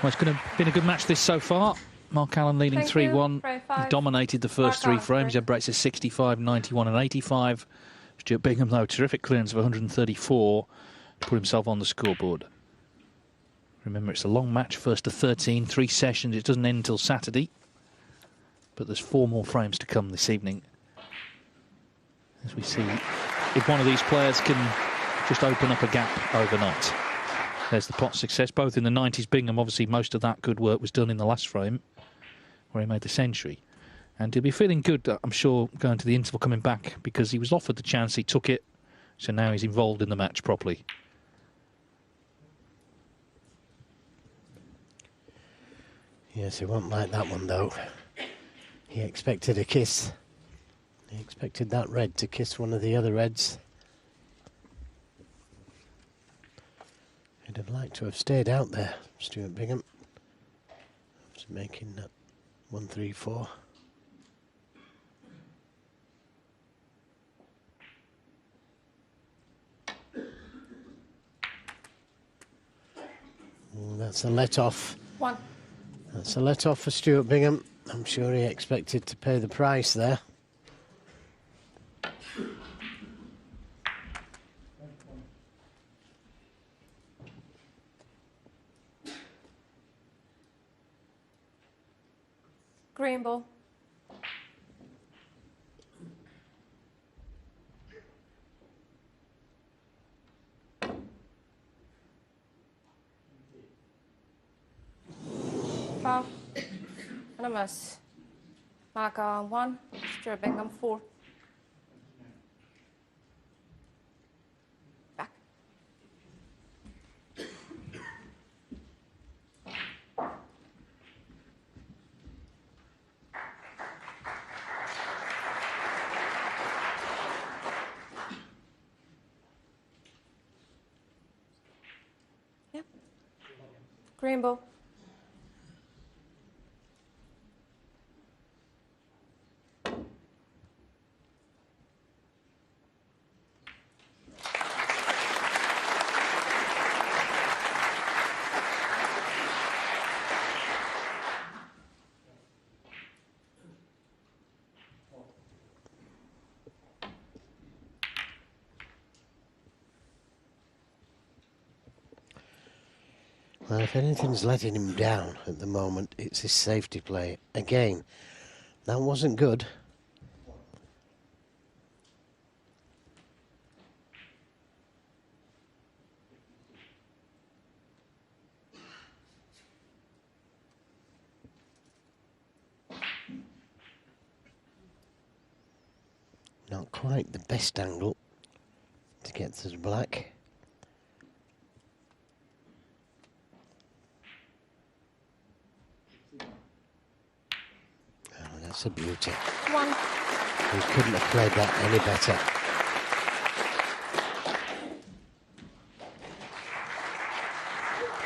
Well, it's been a good match this so far. Mark Allen leading 3-1. Dominated the first three frames. He had breaks of 65, 91 and 85. Stuart Bingham, though, terrific clearance of 134 to put himself on the scoreboard. Remember, it's a long match, first to 13, 3 sessions. It doesn't end until Saturday. But there's 4 more frames to come this evening. As we see, if one of these players can just open up a gap overnight. There's the pot success, both in the 90s. Bingham, obviously, most of that good work was done in the last frame, where he made the century. And he'll be feeling good, I'm sure, going to the interval, coming back, because he was offered the chance, he took it, so now he's involved in the match properly.
Yes, he won't like that one, though. He expected a kiss. He expected that red to kiss one of the other reds. He'd have liked to have stayed out there, Stuart Bingham. After making that 1-3-4. That's a let-off.
1.
That's a let-off for Stuart Bingham. I'm sure he expected to pay the price there.
Green ball. Foul. And a miss. Mark Allen 1, Stuart Bingham 4. Back. Yep. Green ball.
Well, if anything's letting him down at the moment, it's his safety play. Again, that wasn't good. Not quite the best angle to get to the black. That's a beauty.
1.
He couldn't have played that any better.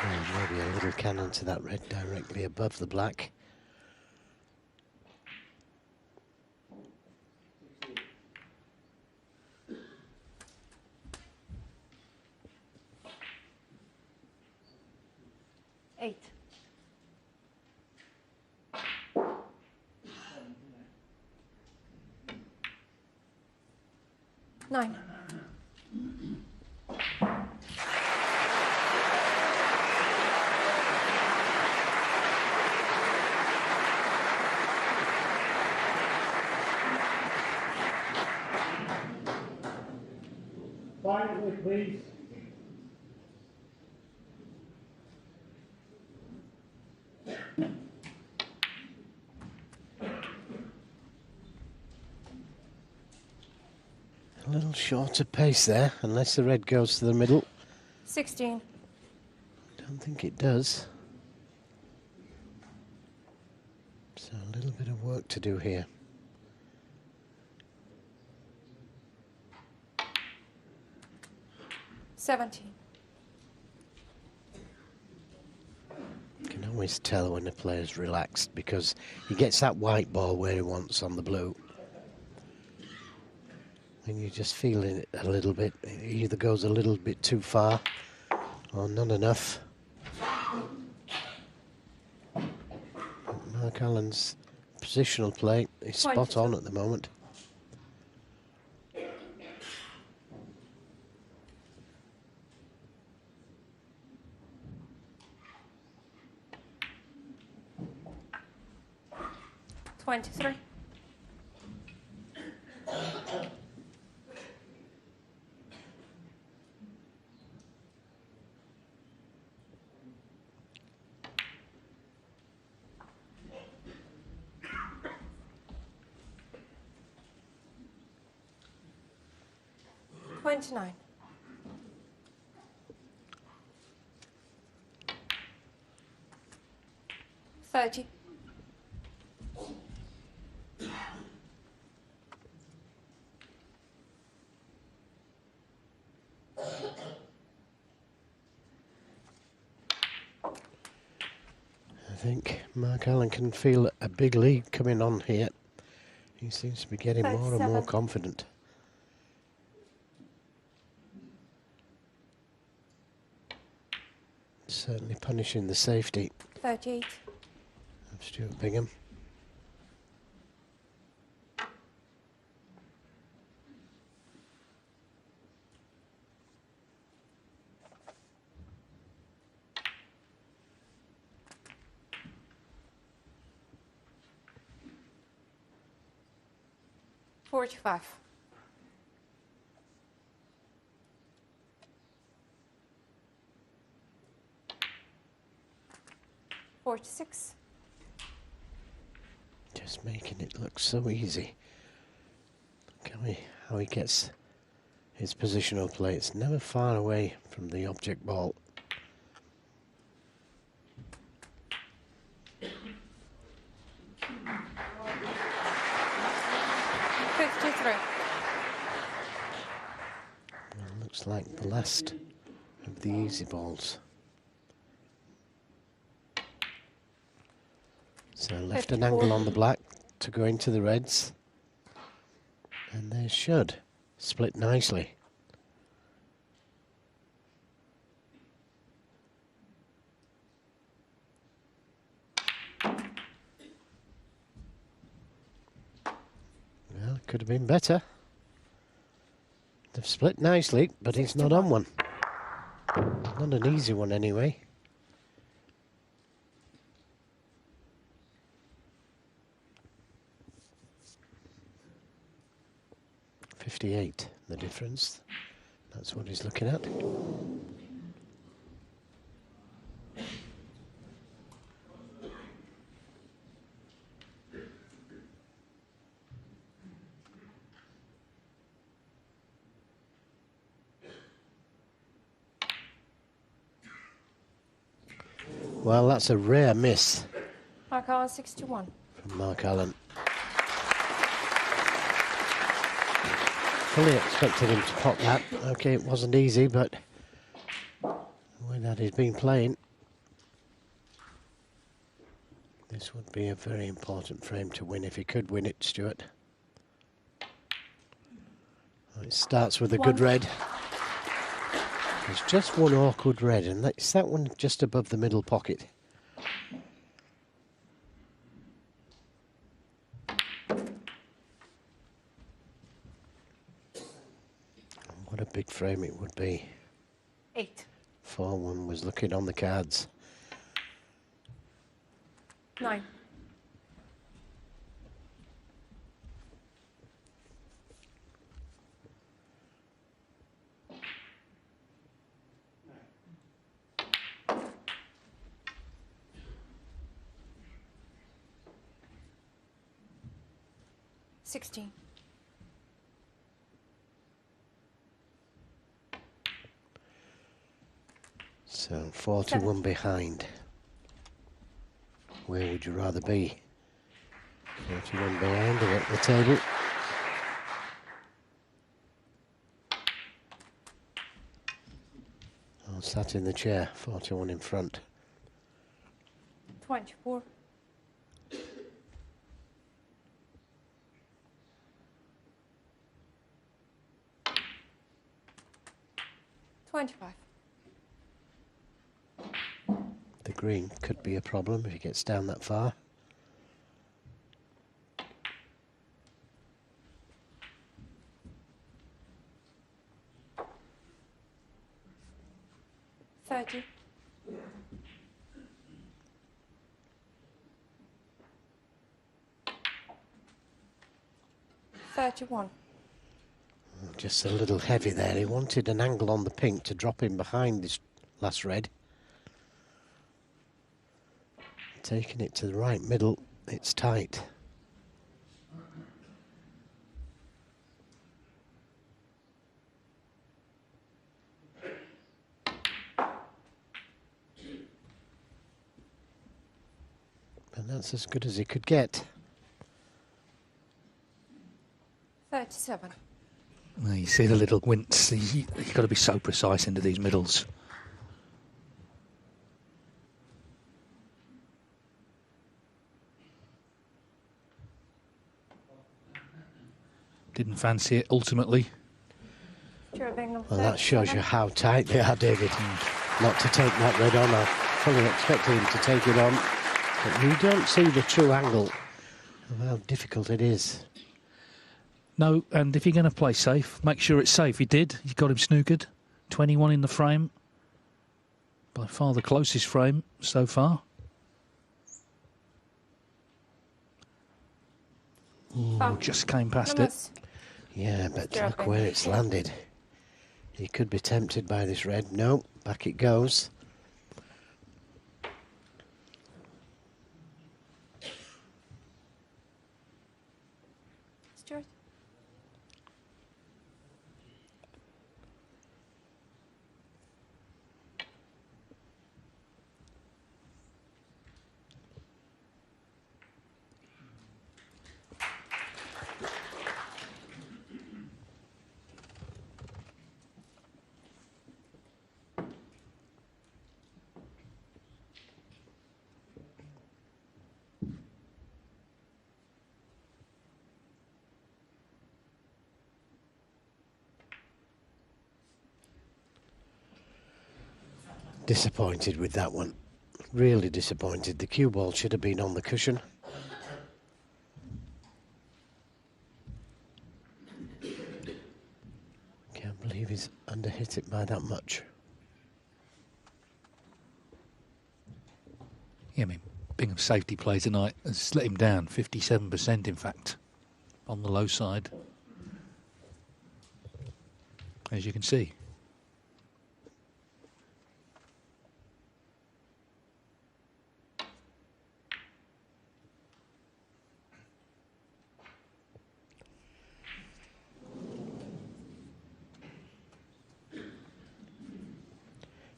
Oh, maybe a little cannon to that red directly above the black.
Nine.
Finally, please.
A little shorter pace there, unless the red goes to the middle.
16.
Don't think it does. So a little bit of work to do here.
Seventeen.
You can always tell when the player's relaxed because he gets that white ball where he wants on the blue. And you're just feeling it a little bit. It either goes a little bit too far or not enough. Mark Allen's positional play is spot on at the moment.
$23. $29. $30.
I think Mark Allen can feel a big lead coming on here. He seems to be getting more and more
37.
confident. Certainly punishing the safety
38.
of Stuart Bingham.
$45. $46.
Just making it look so easy. How he gets his positional play. It's never far away from the object ball.
$53.
Well, looks like the last of the easy balls. So left an
54.
angle on the black to go into the reds. And they should split nicely. Well, it could have been better. They've split nicely, but he's not on one. Not an easy one anyway. $58, the difference. That's what he's looking at. Well, that's a rare miss
Mark Allen 61.
from Mark Allen. Fully expected him to pop that. Okay, it wasn't easy, but the way that he's been playing, this would be a very important frame to win if he could win it, Stuart. Well, it starts with a good red. There's just one awkward red, and that's that one just above the middle pocket. What a big frame it would be.
8.
4-1 was looking on the cards.
9. $16.
So 41 behind. Where would you rather be? 41 behind or at the table? Oh, sat in the chair, 41 in front.
24. 25.
The green could be a problem if he gets down that far.
$30. 31.
Just a little heavy there. He wanted an angle on the pink to drop him behind this last red. Taking it to the right middle, it's tight. And that's as good as he could get.
37.
Well, you see the little wince. You've got to be so precise into these middles. Didn't fancy it ultimately.
Stuart Bingham.
Well, that shows
37.
you how tight they are, David. Not to take that red on. I fully expected him to take it on. But you don't see the true angle of how difficult it is.
No, and if you're going to play safe, make sure it's safe. He did. He got him snookered. 21 in the frame. By far the closest frame so far. Ooh, just came past it.
Yeah, but
Stuart
look where it's landed. He could be tempted by this red. No, back it goes.
Stuart.
Disappointed with that one. Really disappointed. The cue ball should have been on the cushion. Can't believe he's underhit it by that much.
Yeah, I mean, Bingham's safety play tonight has let him down 57%, in fact, on the low side, as you can see.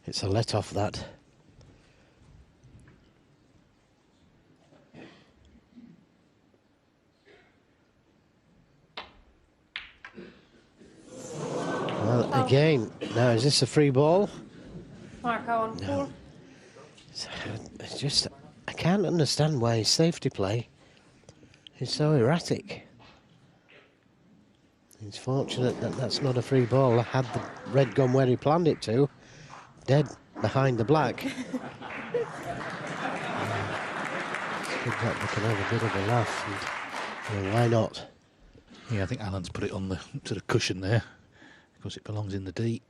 It's a let off that. Well, again, now is this a free ball?
Marco on
No.
4.
It's just, I can't understand why his safety play is so erratic. It's fortunate that that's not a free ball. Had the red gone where he planned it to, dead behind the black. Good that we can have a bit of a laugh, and, why not?
Yeah, I think Alan's put it on the sort of cushion there, because it belongs in the D.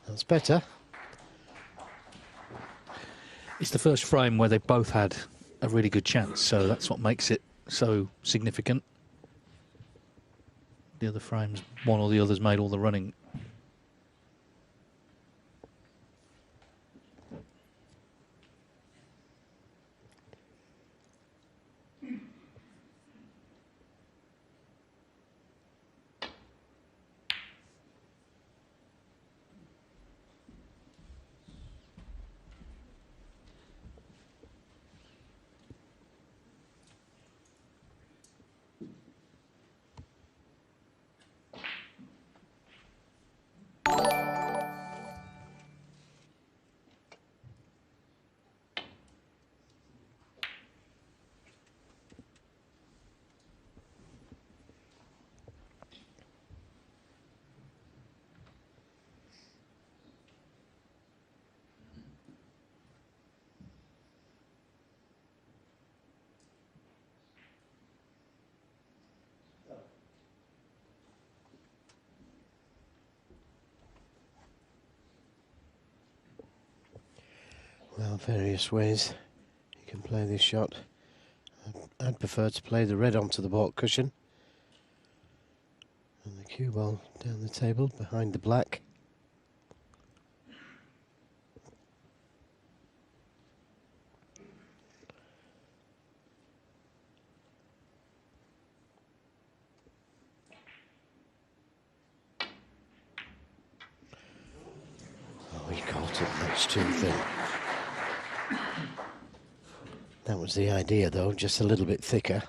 That's better.
It's the first frame where they both had a really good chance, so that's what makes it so significant. The other frames, one or the other's made all the running.
are various ways you can play this shot. I'd prefer to play the red onto the baulk cushion and the cue ball down the table behind the black. Oh, he caught it much too thin. That was the idea though, just a little bit thicker.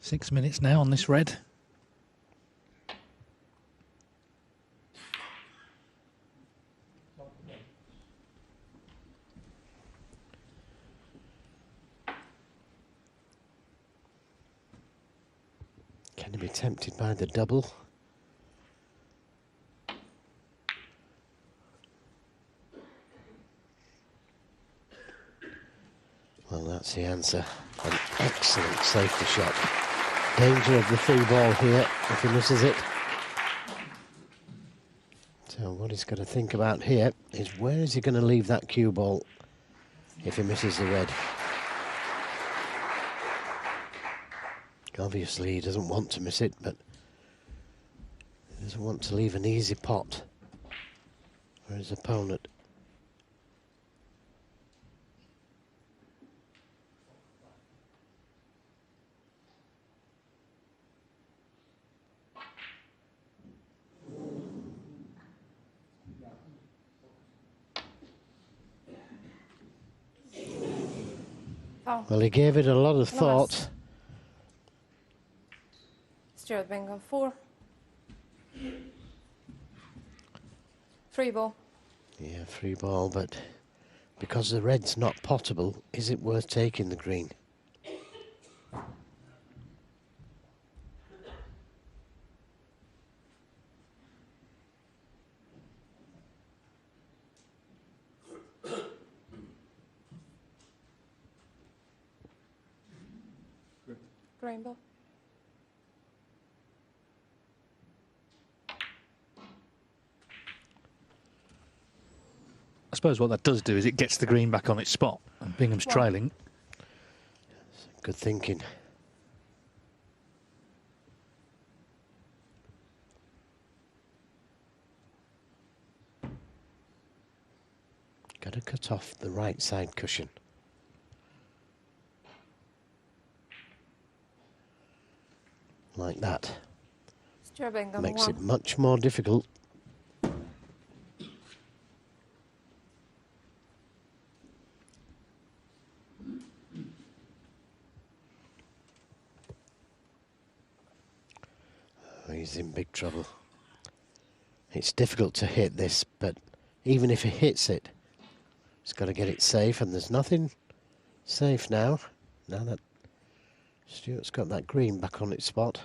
Six minutes now on this red.
Can he be tempted by the double? Well, that's the answer. An excellent safety shot. Danger of the free ball here if he misses it. So what he's got to think about here is where is he going to leave that cue ball if he misses the red? Obviously he doesn't want to miss it, but he doesn't want to leave an easy pot for his opponent.
Oh.
Well, he gave it a lot of thought.
Stuart Bingham 4. 3 ball.
Yeah, free ball, but because the red's not potable, is it worth taking the green?
Green ball.
I suppose what that does do is it gets the green back on its spot. And Bingham's trailing.
Good thinking. Got to cut off the right side cushion. Like that.
Stuart Bingham
Makes
1.
it much more difficult. Oh, he's in big trouble. It's difficult to hit this, but even if he hits it, he's got to get it safe, and there's nothing safe now. Now that Stuart's got that green back on its spot.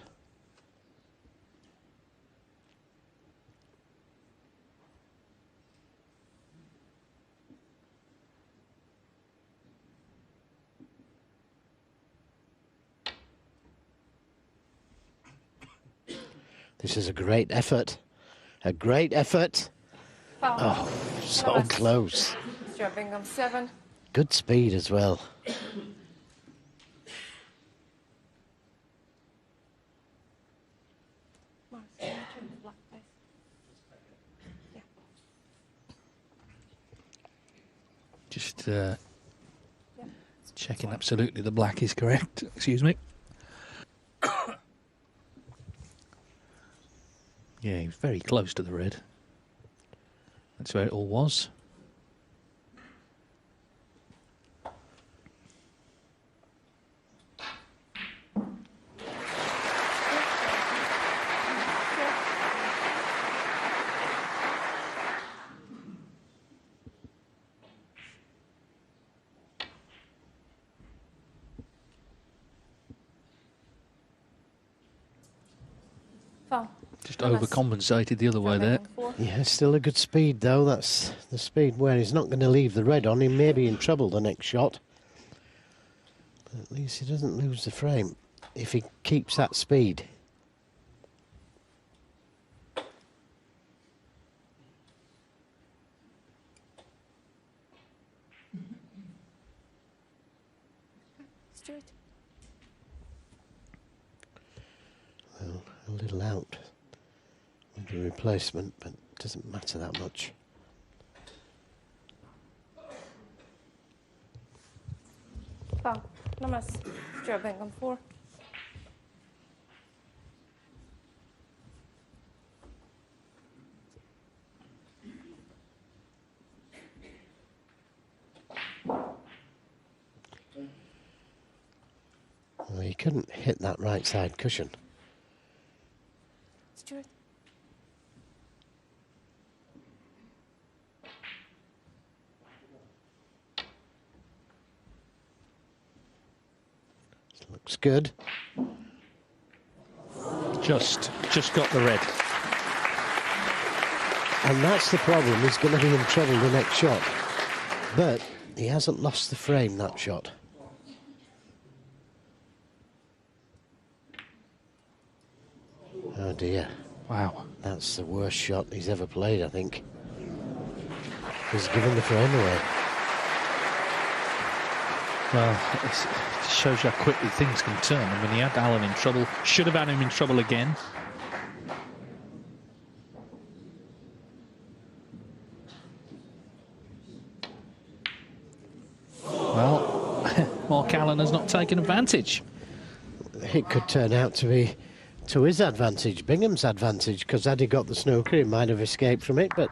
This is a great effort. A great effort. Oh, so close.
Stuart Bingham 7.
Good speed as well.
Mark, can you turn the black, please? Yeah.
checking absolutely the black is correct. Excuse me. Yeah, he was very close to the red. That's where it all was.
Foul.
Just overcompensated the other way there.
Yeah, still a good speed though. That's the speed where he's not going to leave the red on. He may be in trouble the next shot. But at least he doesn't lose the frame if he keeps that speed.
Stuart.
Well, a little out with the replacement, but it doesn't matter that much.
Foul. Nummer Stuart Bingham 4.
Well, he couldn't hit that right side cushion.
Stuart.
Looks good.
Just got the red.
And that's the problem. He's going to be in trouble the next shot. But he hasn't lost the frame, that shot. Oh dear.
Wow.
That's the worst shot he's ever played, I think. He's given the frame away.
Well, it shows you how quickly things can turn. I mean, he had Alan in trouble. Should have had him in trouble again. Well, Mark Allen has not taken advantage.
It could turn out to be to his advantage, Bingham's advantage, because had he got the snooker, he might have escaped from it. But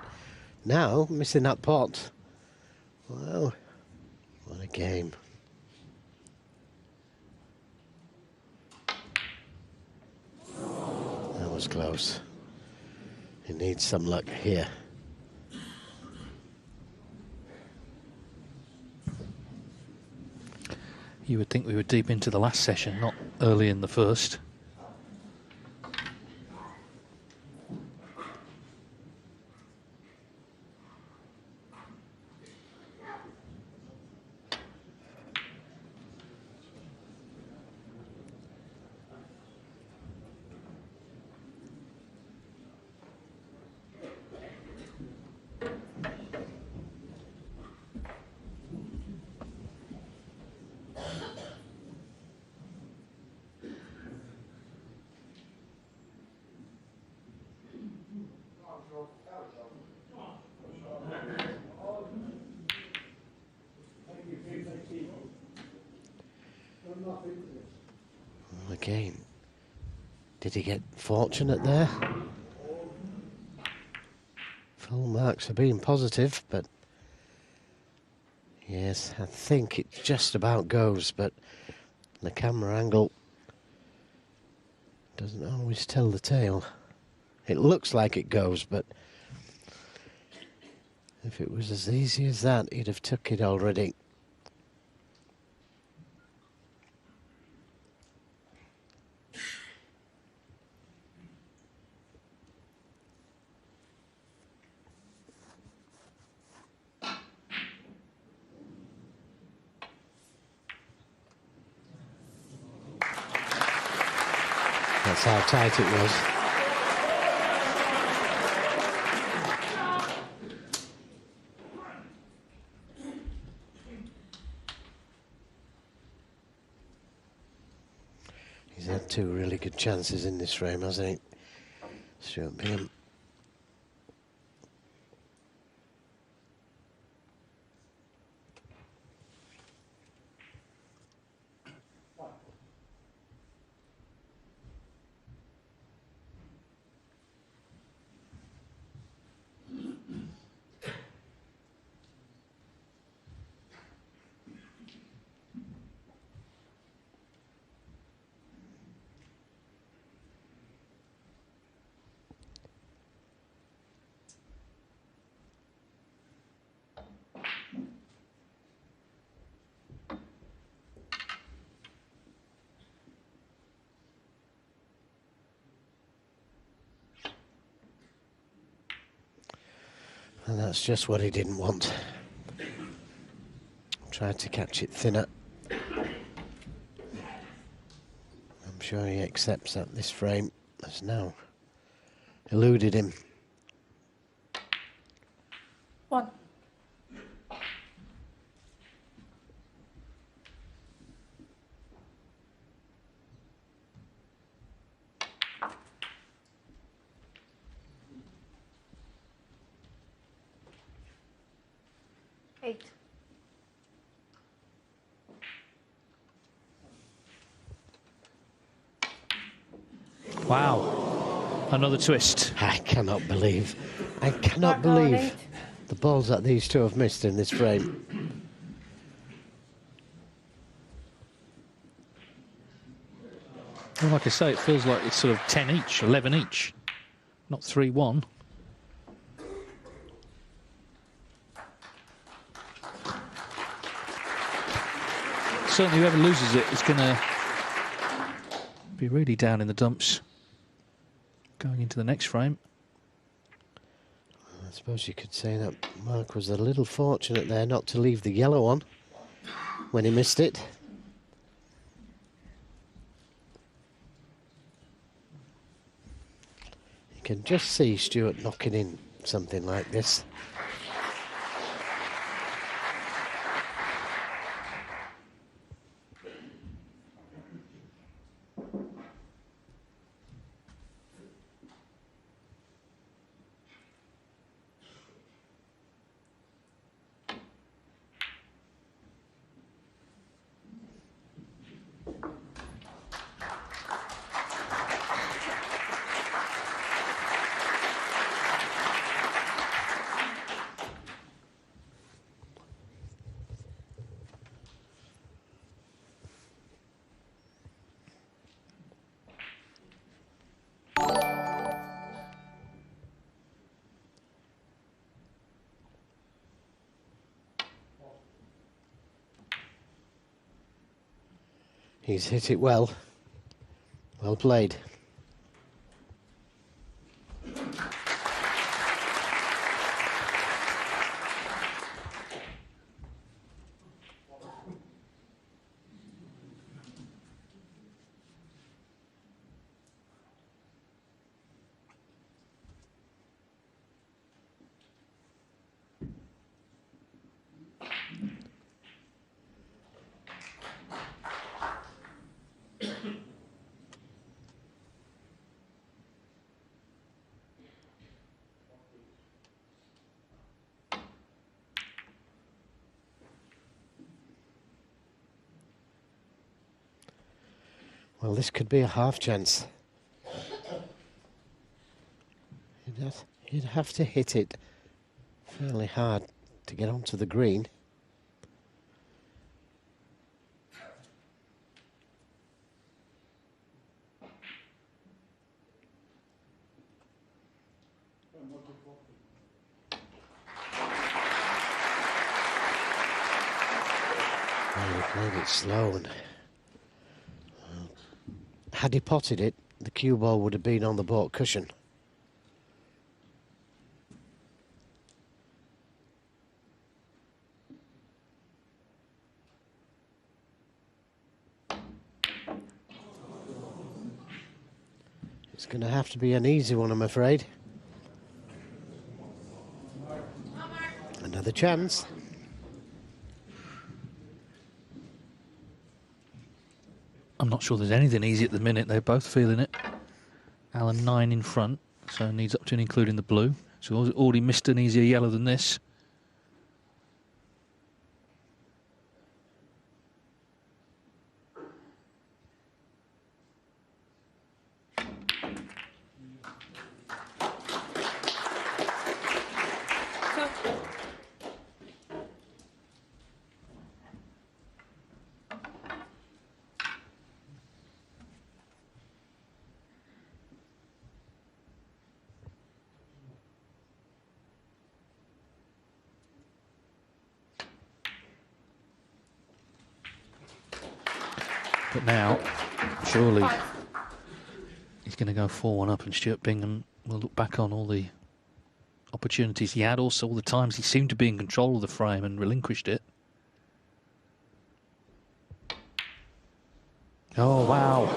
now, missing that pot. Well, what a game. That was close. He needs some luck here.
You would think we were deep into the last session, not early in the first.
Again, did he get fortunate there? Full marks for being positive, but yes, I think it just about goes, but the camera angle doesn't always tell the tale. It looks like it goes, but if it was as easy as that, he'd have took it already. That's how tight it was. He's had two really good chances in this frame, hasn't he? Stuart Bingham. And that's just what he didn't want. Tried to catch it thinner. I'm sure he accepts that this frame has now eluded him.
1. Eight.
Wow. Another twist.
I cannot believe
Mark on 8.
the balls that these two have missed in this frame.
Well, like I say, it feels like it's sort of 10 each, 11 each, not 3-1. Certainly whoever loses it is going to be really down in the dumps going into the next frame.
I suppose you could say that Mark was a little fortunate there not to leave the yellow on when he missed it. You can just see Stuart knocking in something like this. He's hit it well. Well played. Well, this could be a half chance. You'd have to hit it fairly hard to get onto the green. Well, he played it slow, and had he potted it, the cue ball would have been on the baulk cushion. It's going to have to be an easy one, I'm afraid. Another chance.
I'm not sure there's anything easy at the minute. They're both feeling it. Alan 9 in front, so needs up to and including the blue. So already missed an easier yellow than this. But now, surely, he's going to go 4-1 up, and Stuart Bingham will look back on all the opportunities he had, also all the times he seemed to be in control of the frame and relinquished it. Oh, wow.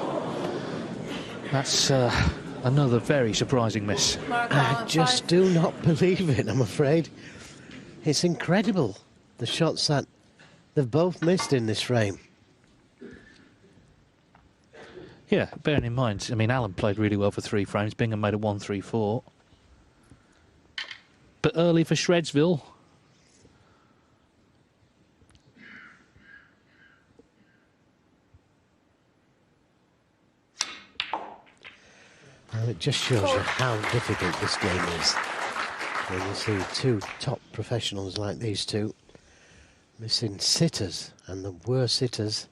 That's another very surprising miss.
I just do not believe it, I'm afraid. It's incredible, the shots that they've both missed in this frame.
Yeah, bearing in mind, I mean, Allen played really well for 3 frames. Bingham made a 1-3-4. But early for Shredsville.
Well, it just shows you how difficult this game is. When you see 2 top professionals like these two missing sitters, and the worst sitters.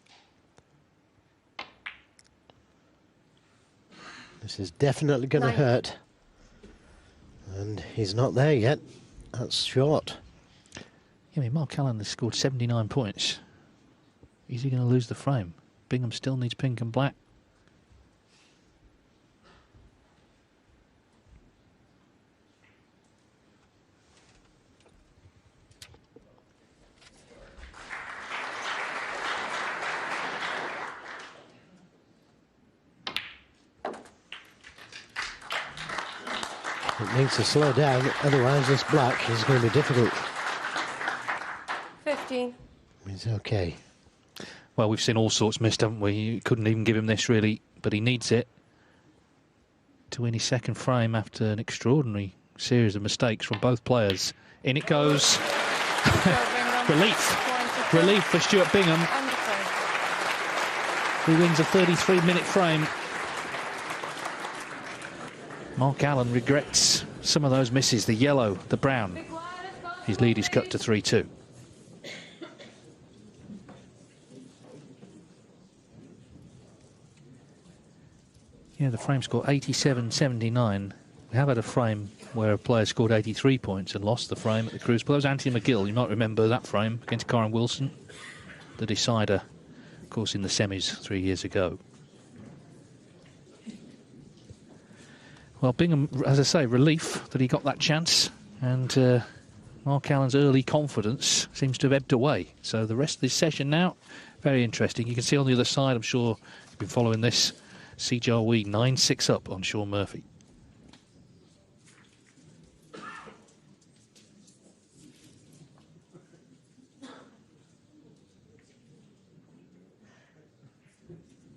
This is definitely going to hurt. And he's not there yet. That's short.
Yeah, I mean, Mark Allen has scored 79 points. Is he going to lose the frame? Bingham still needs pink and black.
It needs to slow down, otherwise this black is going to be difficult.
15.
It's okay.
Well, we've seen all sorts missed, haven't we? You couldn't even give him this, really, but he needs it to win his second frame after an extraordinary series of mistakes from both players. In it goes. Relief. Relief for Stuart Bingham. He wins a 33-minute frame. Mark Allen regrets some of those misses, the yellow, the brown. His lead is cut to 3-2. Yeah, the frame score 87-79. We have had a frame where a player scored 83 points and lost the frame at the Crucible. That was Anthony McGill. You might remember that frame against Karen Wilson, the decider, of course, in the semis 3 years ago. Well, Bingham, as I say, relief that he got that chance, and Mark Allen's early confidence seems to have ebbed away. So the rest of this session now, very interesting. You can see on the other side, I'm sure you've been following this, C. Jarwee 9-6 up on Sean Murphy.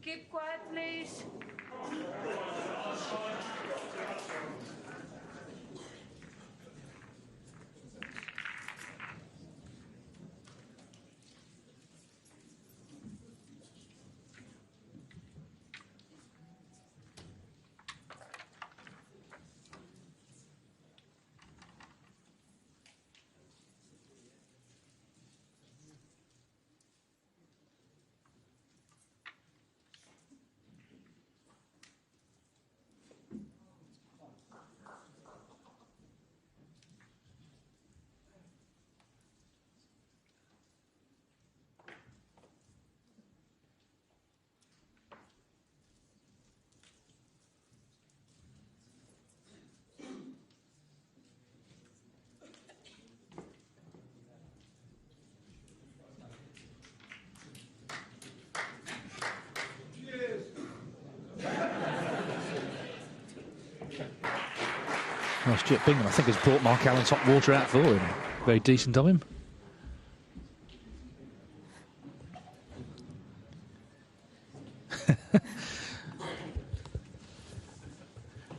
Keep quiet, please.
Well, Stuart Bingham, I think, has brought Mark Allen's hot water out for him. Very decent of him.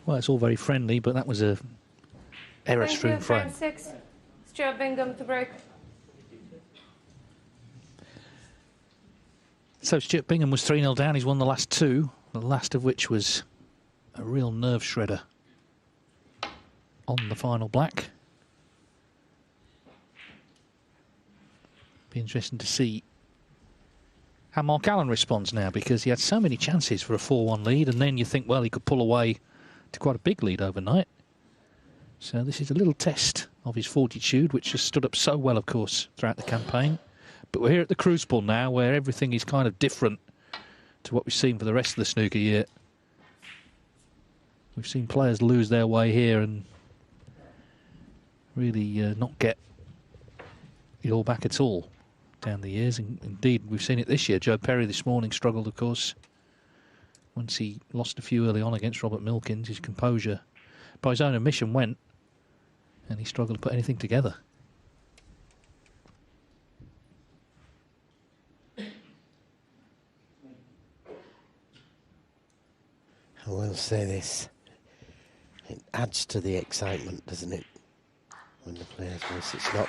Well, it's all very friendly, but that was a error-strewn frame.
Frame 6. Stuart Bingham to break.
So Stuart Bingham was 3-0 down. He's won the last 2, the last of which was a real nerve shredder on the final black. Be interesting to see how Mark Allen responds now, because he had so many chances for a 4-1 lead, and then you think, well, he could pull away to quite a big lead overnight. So this is a little test of his fortitude, which has stood up so well, of course, throughout the campaign. But we're here at the Crucible now, where everything is kind of different to what we've seen for the rest of the snooker year. We've seen players lose their way here, and really not get the all back at all down the years. And indeed, we've seen it this year. Joe Perry this morning struggled, of course, once he lost a few early on against Robert Milkins. His composure, by his own admission, went, and he struggled to put anything together.
I will say this. It adds to the excitement, doesn't it? When the players miss, it's not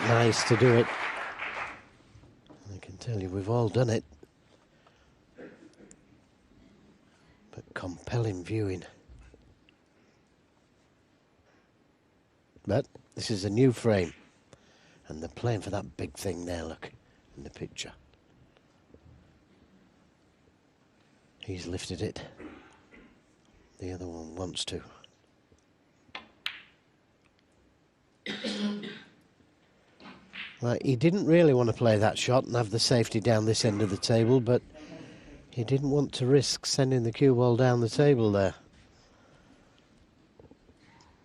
nice to do it. I can tell you, we've all done it. But compelling viewing. But this is a new frame, and they're playing for that big thing there, look, in the picture. He's lifted it. The other one wants to. Well, he didn't really want to play that shot and have the safety down this end of the table, but he didn't want to risk sending the cue ball down the table there.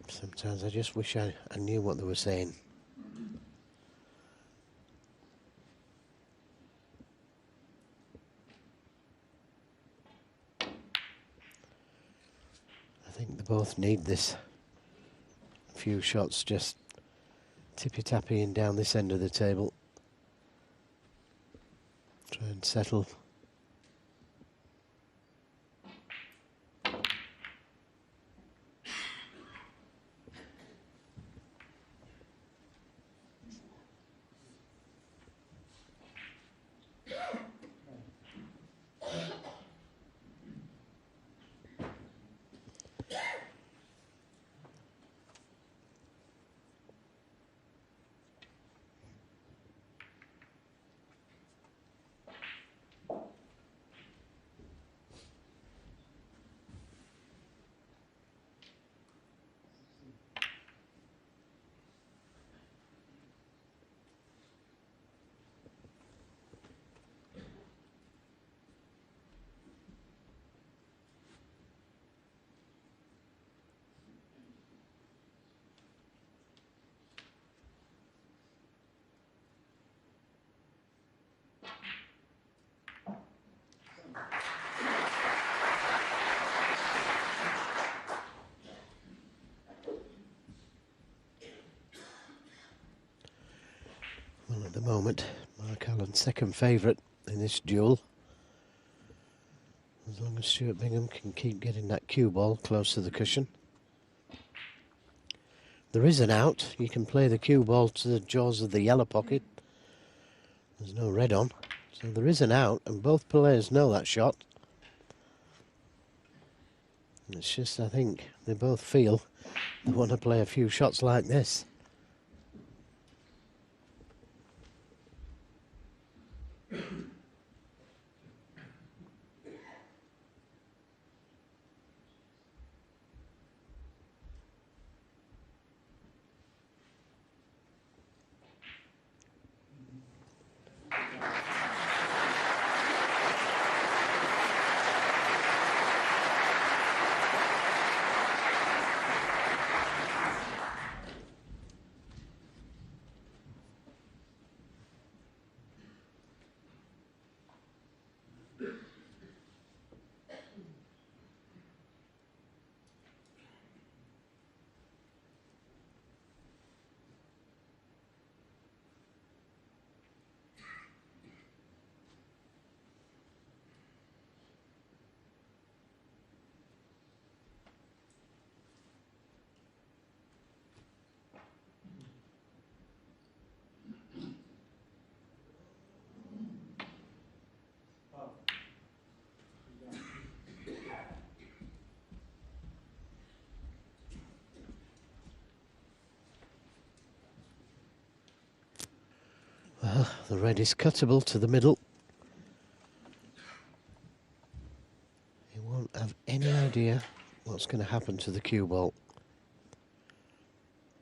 Sometimes I just wish I knew what they were saying. I think they both need this. A few shots just tippy-tappying down this end of the table. Try and settle. Well, at the moment, Mark Allen's second favourite in this duel. As long as Stuart Bingham can keep getting that cue ball close to the cushion. There is an out. You can play the cue ball to the jaws of the yellow pocket. There's no red on. So there is an out, and both players know that shot. And it's just, I think, they both feel they want to play a few shots like this. Well, the red is cuttable to the middle. He won't have any idea what's going to happen to the cue ball.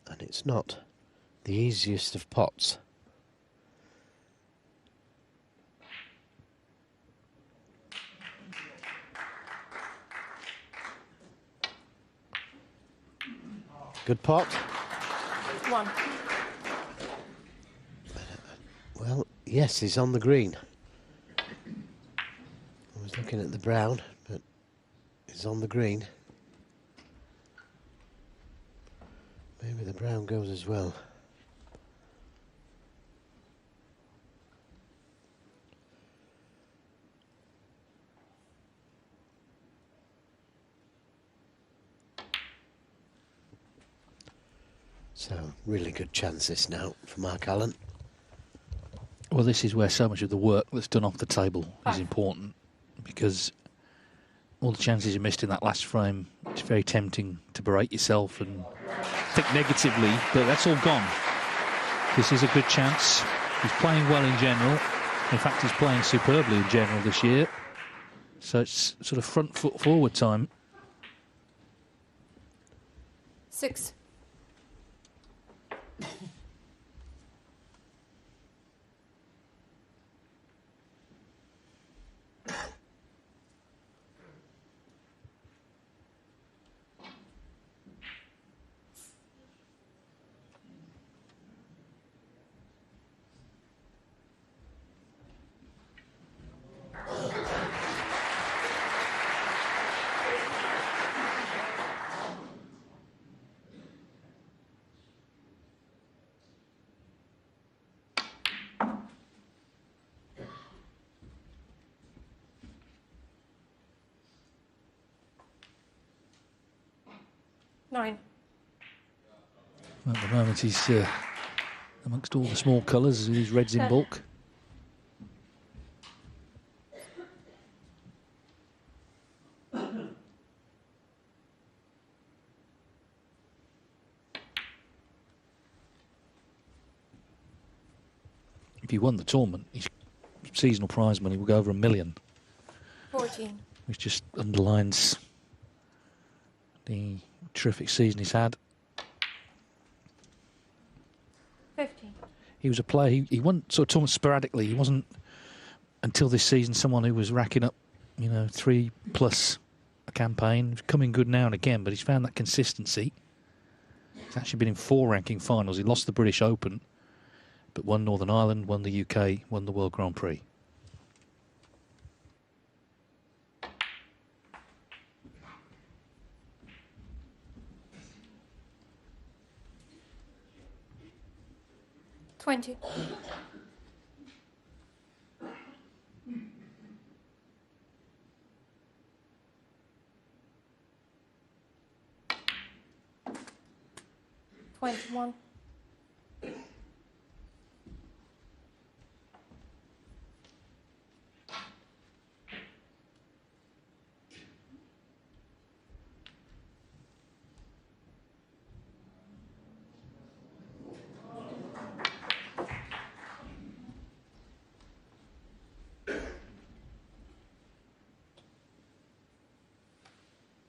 And it's not the easiest of pots. Good pot.
21.
Well, yes, he's on the green. I was looking at the brown, but he's on the green. Maybe the brown goes as well. So, really good chances now for Mark Allen.
Well, this is where so much of the work that's done off the table is important, because all the chances you missed in that last frame, it's very tempting to berate yourself and think negatively, but that's all gone. This is a good chance. He's playing well in general. In fact, he's playing superbly in general this year. So it's sort of front foot forward time.
6. Nine.
At the moment, he's amongst all the small colours, he's reds in bulk. If he won the tournament, his seasonal prize money will go over $1 million.
14.
Which just underlines the terrific season he's had.
15.
He was a player, he won sort of tournaments sporadically. He wasn't, until this season, someone who was racking up, 3+ a campaign. He's coming good now and again, but he's found that consistency. He's actually been in 4 ranking finals. He lost the British Open, but won Northern Ireland, won the UK, won the World Grand Prix.
$20. 21.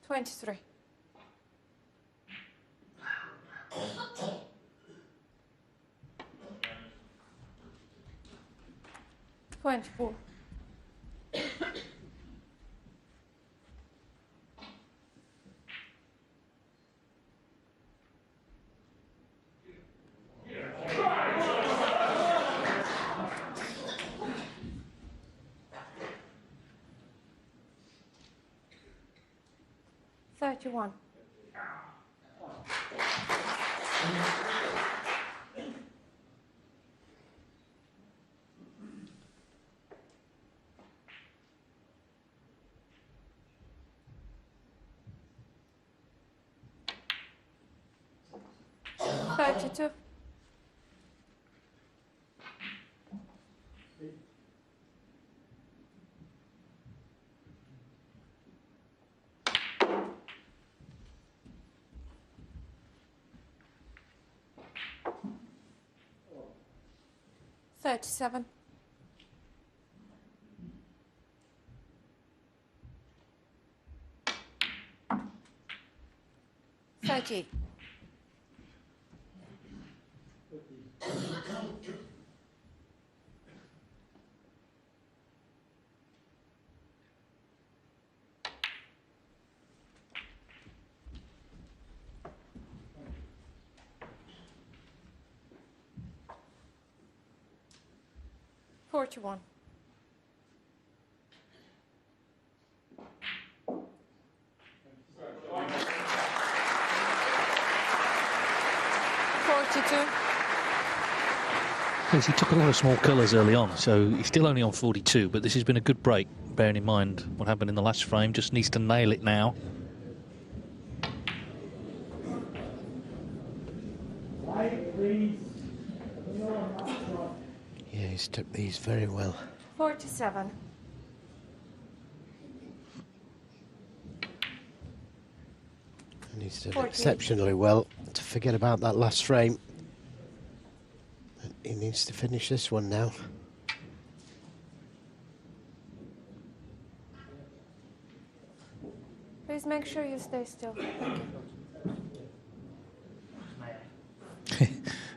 23. 24. 31. 32. 37. 38. 41.
Yes, he took a lot of small colours early on, so he's still only on 42, but this has been a good break, bearing in mind what happened in the last frame. Just needs to nail it now.
Yeah, he's took these very well.
47.
And he's done
48.
exceptionally well to forget about that last frame. And he needs to finish this one now.
Please make sure you stay still. Thank you.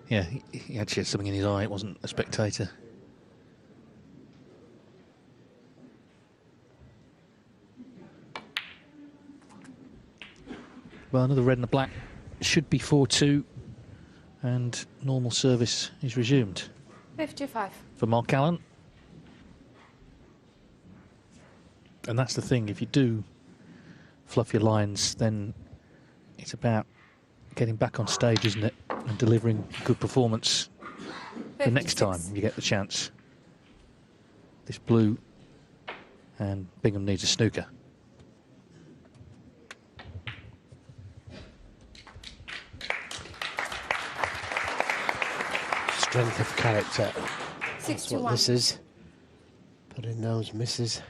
Yeah, he actually had something in his eye. It wasn't a spectator. Well, another red and a black should be 4-2, and normal service is resumed
55.
for Mark Allen. And that's the thing, if you do fluff your lines, then it's about getting back on stage, isn't it? And delivering good performance
56.
the next time you get the chance. This blue, and Bingham needs a snooker.
Strength of character. That's
61.
what this is. Putting those misses.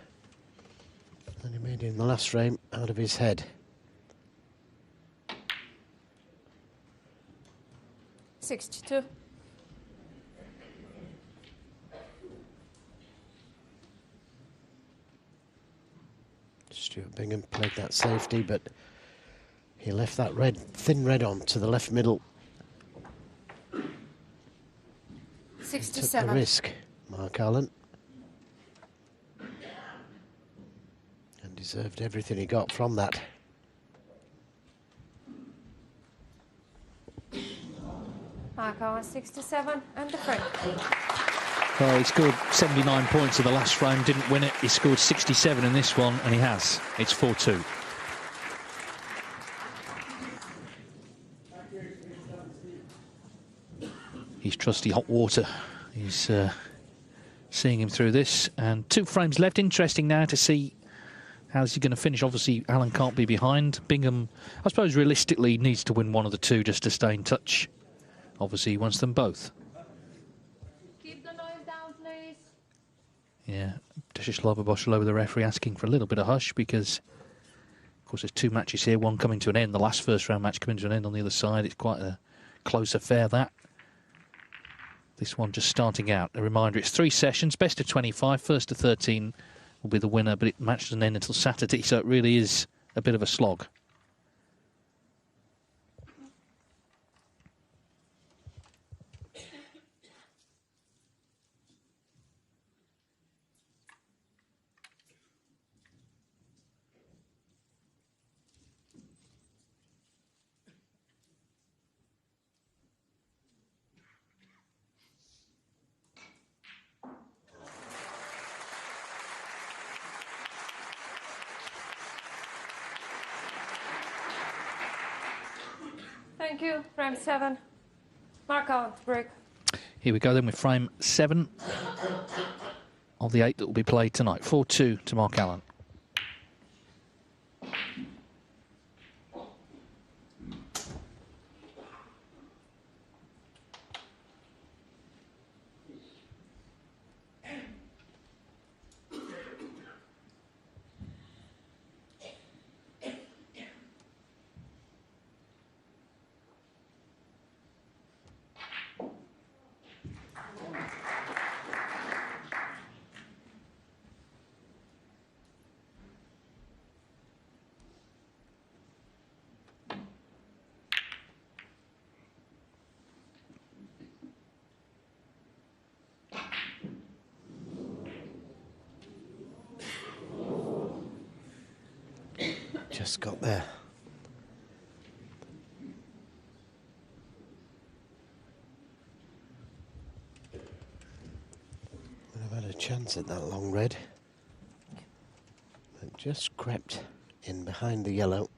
And he made it in the last frame out of his head.
62.
Stuart Bingham played that safety, but he left that red, thin red on to the left middle. Took the
67.
risk, Mark Allen. And deserved everything he got from that.
Mark Allen 67 and the frame.
Well, he scored 79 points in the last frame, didn't win it. He scored 67 in this one, and he has. It's 4-2. He's trusty hot water. He's seeing him through this. And 2 frames left. Interesting now to see how's he going to finish. Obviously, Allen can't be behind. Bingham, I suppose, realistically needs to win one of the 2 just to stay in touch. Obviously, he wants them both.
Keep the noise down, please.
Yeah, Bosch over the referee asking for a little bit of hush because, of course, there's 2 matches here, one coming to an end. The last first round match coming to an end on the other side. It's quite a close affair, that. This one just starting out. A reminder, it's 3 sessions, best of 25, first to 13 will be the winner, but it match doesn't end until Saturday, so it really is a bit of a slog.
Thank you. Frame 7. Mark Allen break.
Here we go then with frame 7 of the 8 that will be played tonight. 4-2 to Mark Allen.
Just got there. Would have had chance at that long red. It just crept in behind the yellow.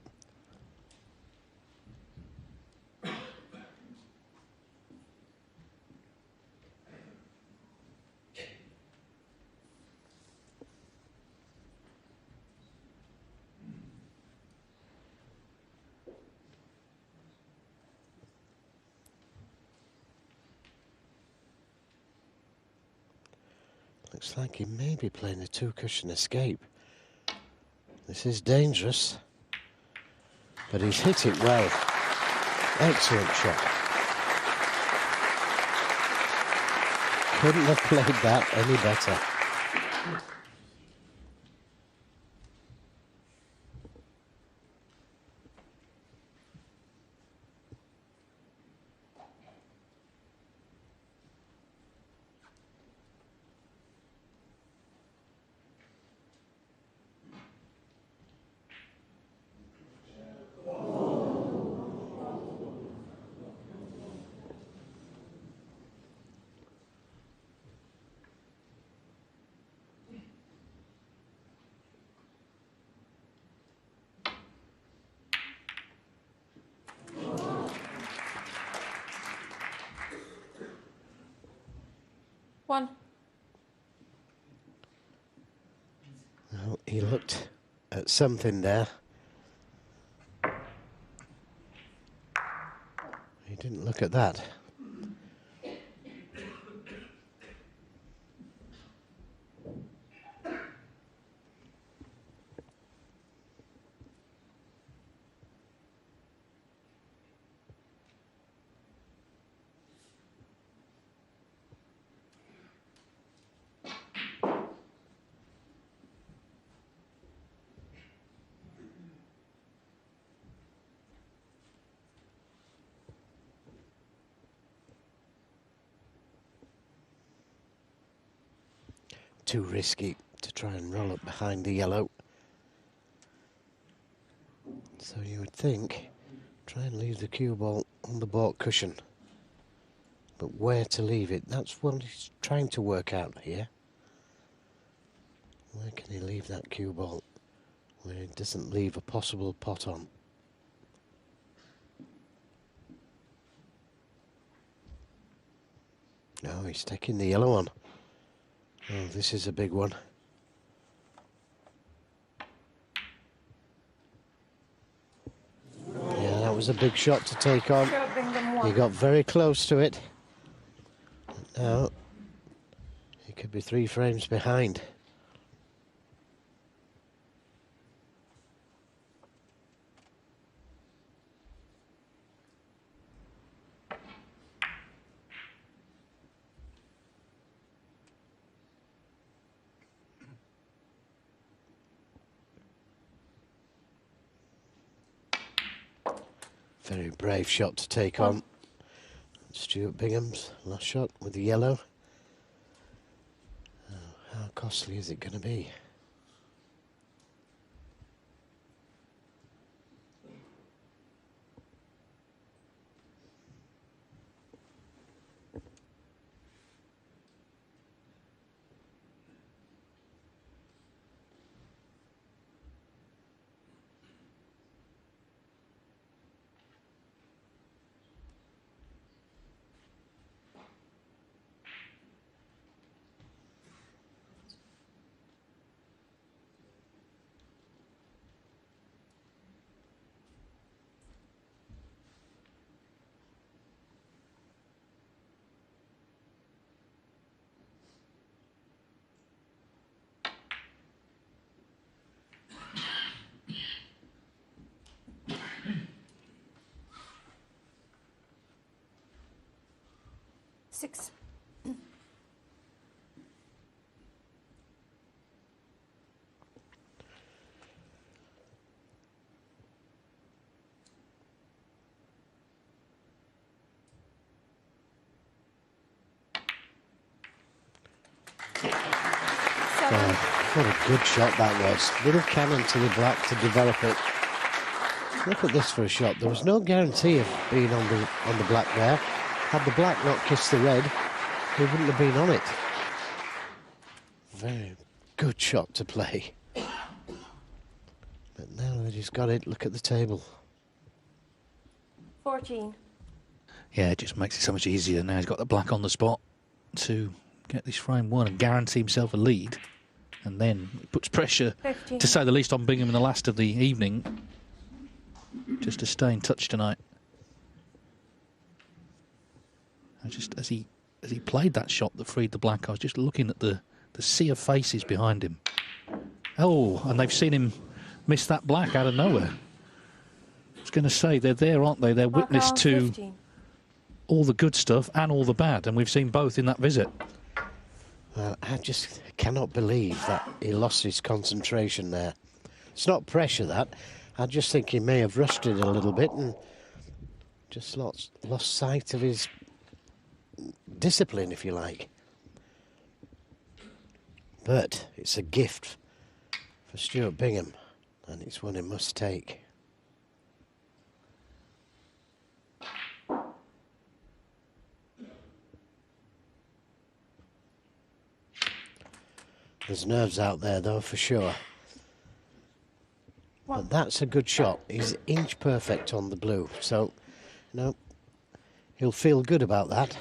Looks like he may be playing a two-cushion escape. This is dangerous, but he's hit it well. Excellent shot. Couldn't have played that any better.
One.
Well, he looked at something there. He didn't look at that. Too risky to try and roll up behind the yellow. So you would think, try and leave the cue ball on the baulk cushion. But where to leave it, that's what he's trying to work out here. Where can he leave that cue ball where it doesn't leave a possible pot on? Oh, he's taking the yellow on. Oh, this is a big one. Yeah, that was a big shot to take on.
Stuart Bingham, one.
He got very close to it. Now, he could be 3 frames behind. Very brave shot to take on. Stuart Bingham's last shot with the yellow. Oh, how costly is it going to be?
Six. Seven.
What a good shot that was. Little cannon to the black to develop it. Look at this for a shot. There was no guarantee of being on the black there. Had the black not kissed the red, he wouldn't have been on it. Very good shot to play. But now that he's got it, look at the table.
14.
Yeah, it just makes it so much easier now. He's got the black on the spot to get this frame won and guarantee himself a lead. And then it puts pressure,
15.
to say the least, on Bingham in the last of the evening, just to stay in touch tonight. Just as he played that shot that freed the black, I was just looking at the sea of faces behind him. Oh, and they've seen him miss that black out of nowhere. I was going to say, they're there, aren't they? They're witness to
15.
all the good stuff and all the bad, and we've seen both in that visit.
Well, I just cannot believe that he lost his concentration there. It's not pressure, that. I just think he may have rushed it a little bit and just lost sight of his discipline, if you like. But it's a gift for Stuart Bingham, and it's one he must take. There's nerves out there, though, for sure. But that's a good shot. He's inch perfect on the blue, so, you know, he'll feel good about that.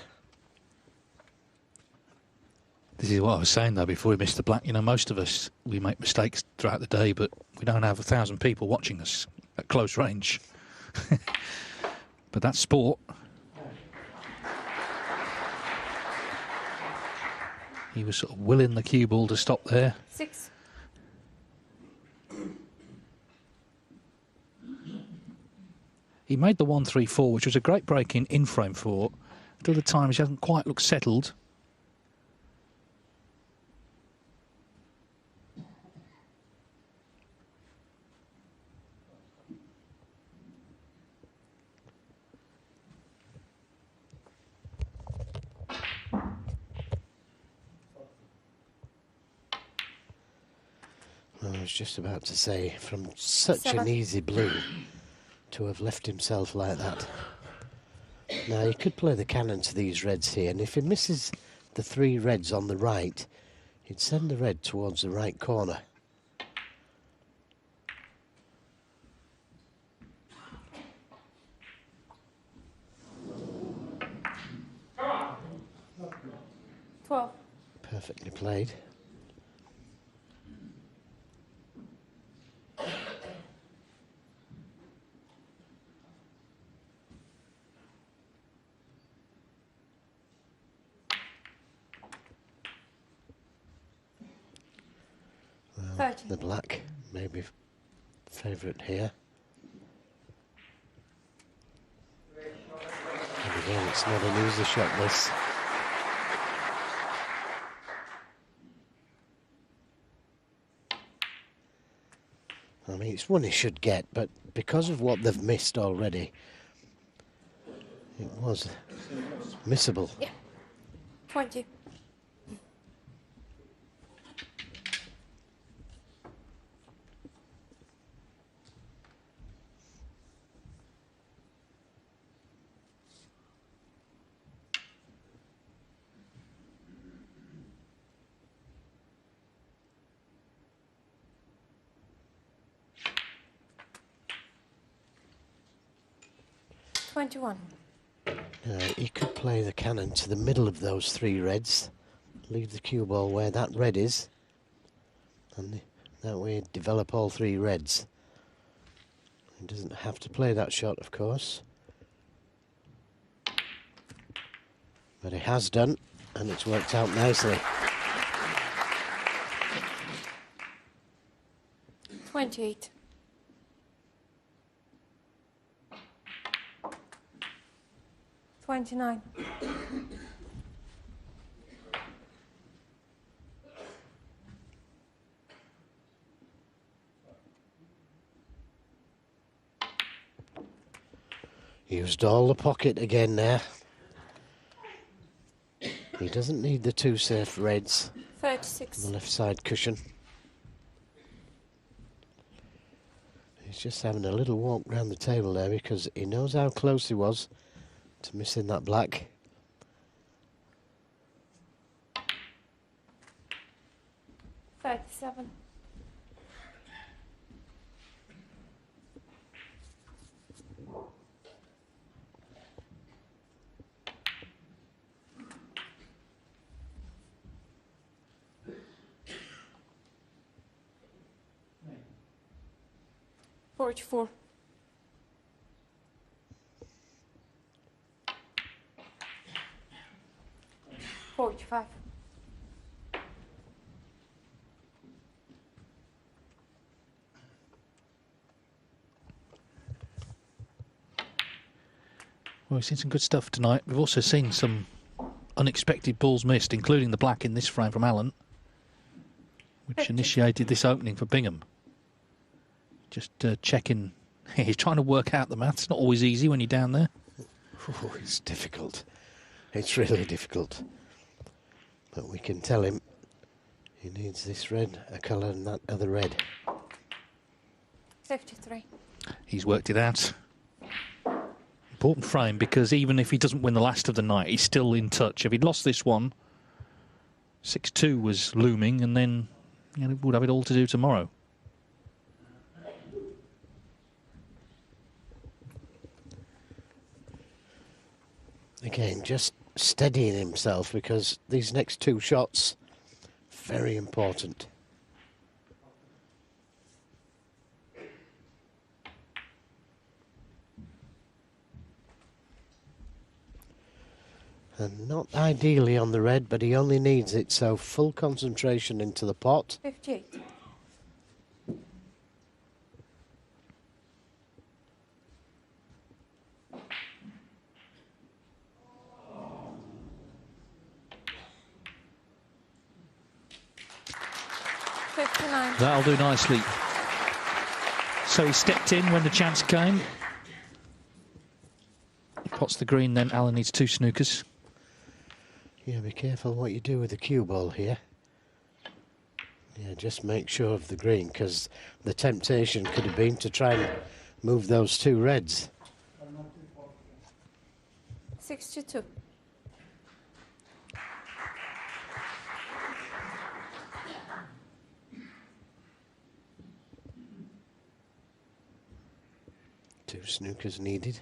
This is what I was saying, though, before we missed the black. You know, most of us, we make mistakes throughout the day, but we don't have 1,000 people watching us at close range. But that's sport. He was sort of willing the cue ball to stop there.
6.
He made the 1-3-4, which was a great break in frame 4. At other times, he hasn't quite looked settled.
I was just about to say, from such
7.
an easy blue to have left himself like that. Now, he could play the cannon to these reds here, and if he misses the 3 reds on the right, he'd send the red towards the right corner.
Twelve.
Perfectly played. Well,
13.
the black may be favourite here. And again, it's not an easy shot, this. I mean, it's one he should get, but because of what they've missed already, it was missable.
Yeah. 20. $21.
He could play the cannon to the middle of those 3 reds, leave the cue ball where that red is, and that way develop all 3 reds. He doesn't have to play that shot, of course, but he has done, and it's worked out nicely.
28. $29.
Used all the pocket again there. He doesn't need the 2 safe reds on
36.
the left side cushion. He's just having a little walk round the table there because he knows how close he was to missing that black.
44. 45.
Well, we've seen some good stuff tonight. We've also seen some unexpected balls missed, including the black in this frame from Allen, which initiated this opening for Bingham. Just checking. He's trying to work out the maths. Not always easy when you're down there.
Oh, it's difficult. It's really difficult. But we can tell him he needs this red, a colour, and that other red.
53.
He's worked it out. Important frame, because even if he doesn't win the last of the night, he's still in touch. If he'd lost this one, 6-2 was looming, and then would have it all to do tomorrow.
Again, just steadying himself, because these next two shots, very important. And not ideally on the red, but he only needs it, so full concentration into the pot.
58.
That'll do nicely. So he stepped in when the chance came. Pots the green, then Allen needs 2 snookers.
Yeah, be careful what you do with the cue ball here. Yeah, just make sure of the green, because the temptation could have been to try and move those 2 reds.
62.
Two snookers needed.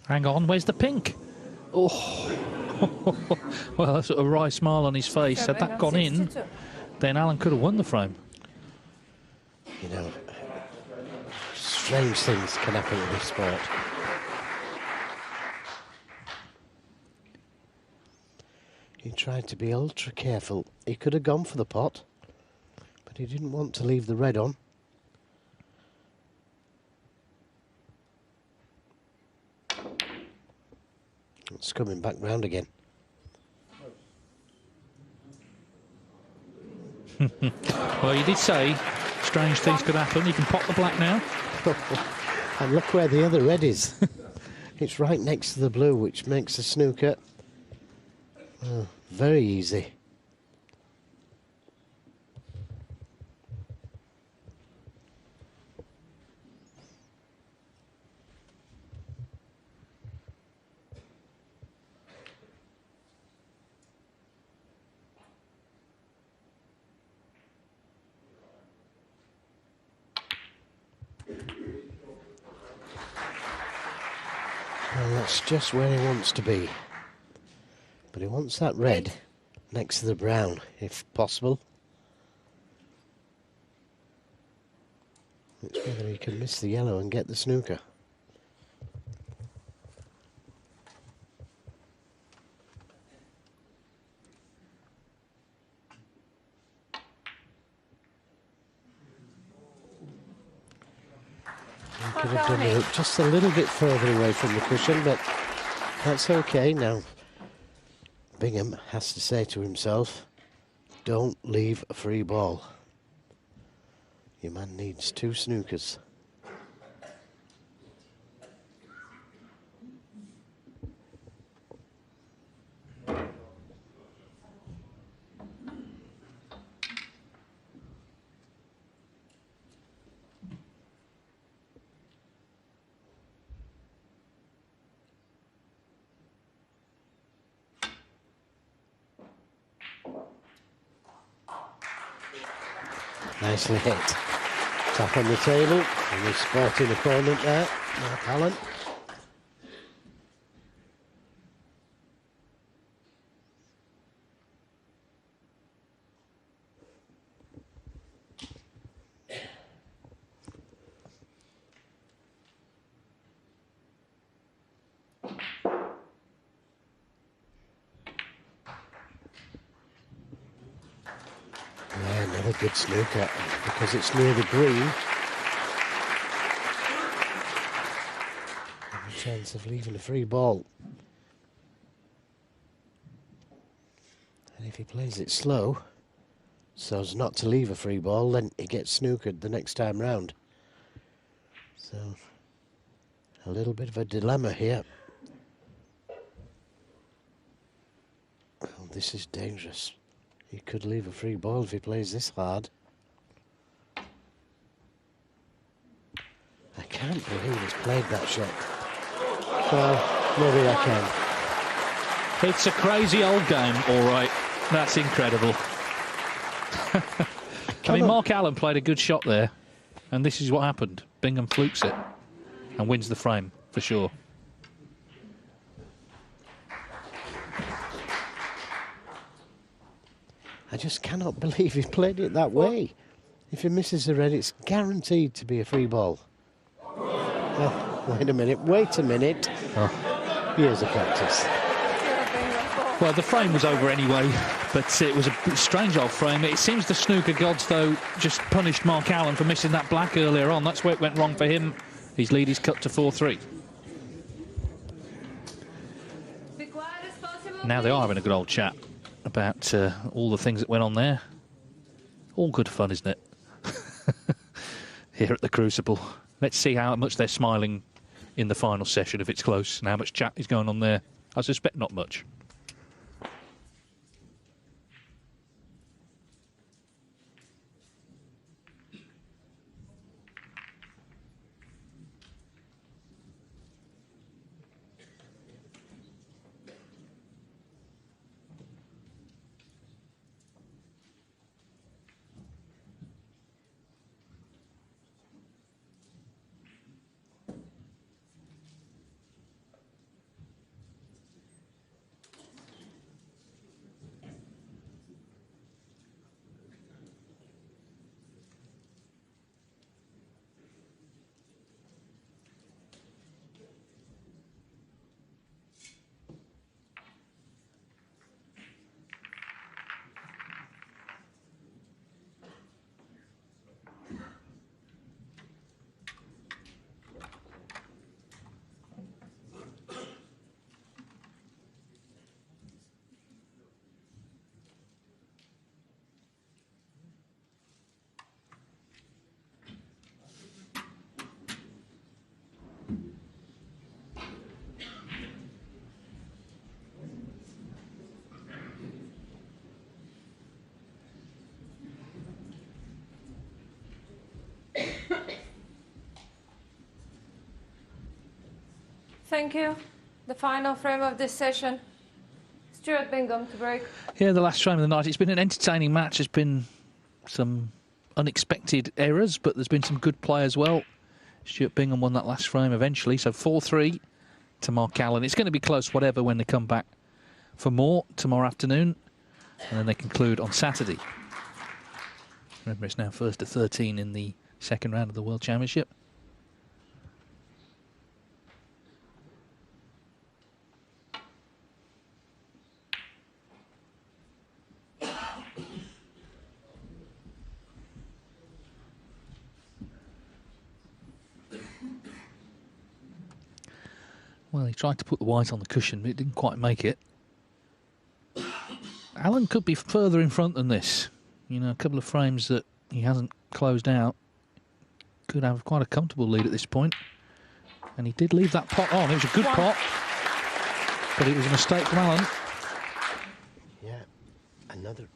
Hang on, where's the pink? Oh, well, that's a wry smile on his face. Had that gone in, then Allen could have won the frame.
You know, strange things can happen in this sport. He tried to be ultra careful. He could have gone for the pot, but he didn't want to leave the red on. It's coming back round again.
Well, you did say strange things could happen. You can pop the black now.
And look where the other red is. It's right next to the blue, which makes the snooker very easy. Well, that's just where he wants to be. But he wants that red next to the brown, if possible. It's whether he can miss the yellow and get the snooker. Could have done it just a little bit further away from the cushion, but that's okay now. Bingham has to say to himself, don't leave a free ball. Your man needs 2 snookers. Nicely hit. Tap on the table, and his sporting opponent there, Mark Allen. Yeah, another good snooker, because it's near the green. Have a chance of leaving a free ball. And if he plays it slow, so as not to leave a free ball, then he gets snookered the next time round. So, a little bit of a dilemma here. Oh, this is dangerous. He could leave a free ball if he plays this hard. I can't believe he's played that shot. Well, maybe I can.
It's a crazy old game, all right. That's incredible. I mean, Mark Allen played a good shot there, and this is what happened. Bingham flukes it and wins the frame, for sure.
I just cannot believe he played it that way. If he misses the red, it's guaranteed to be a free ball. Oh, wait a minute, wait a minute.
Oh.
Years of practice.
Well, the frame was over anyway, but it was a strange old frame. It seems the snooker gods, though, just punished Mark Allen for missing that black earlier on. That's where it went wrong for him. His lead is cut to 4-3. Now they are having a good old chat about all the things that went on there. All good fun, isn't it? Here at the Crucible. Let's see how much they're smiling in the final session if it's close, and how much chat is going on there. I suspect not much.
Thank you. The final frame of this session. Stuart Bingham to break.
Yeah, the last frame of the night. It's been an entertaining match. There's been some unexpected errors, but there's been some good play as well. Stuart Bingham won that last frame eventually, so 4-3 to Mark Allen. It's going to be close, whatever, when they come back for more tomorrow afternoon, and then they conclude on Saturday. Remember, it's now 1st to 13 in the second round of the World Championship. Well, he tried to put the white on the cushion, but it didn't quite make it. Allen could be further in front than this. You know, a couple of frames that he hasn't closed out. Could have quite a comfortable lead at this point. And he did leave that pot on. It was a good pot, but it was a mistake from Allen.
Yeah, another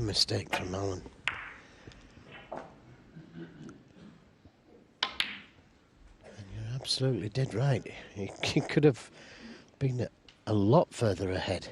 mistake from Allen. Absolutely dead right. He could have been a lot further ahead.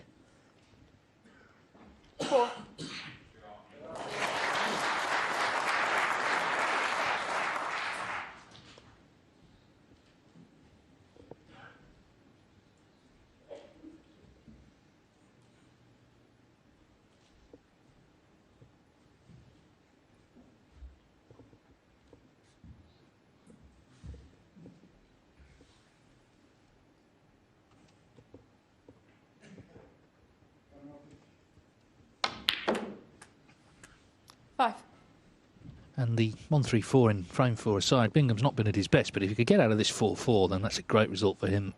5.
And the 1-3-4 in frame 4 aside, Bingham's not been at his best, but if he could get out of this 4-4, then that's a great result for him,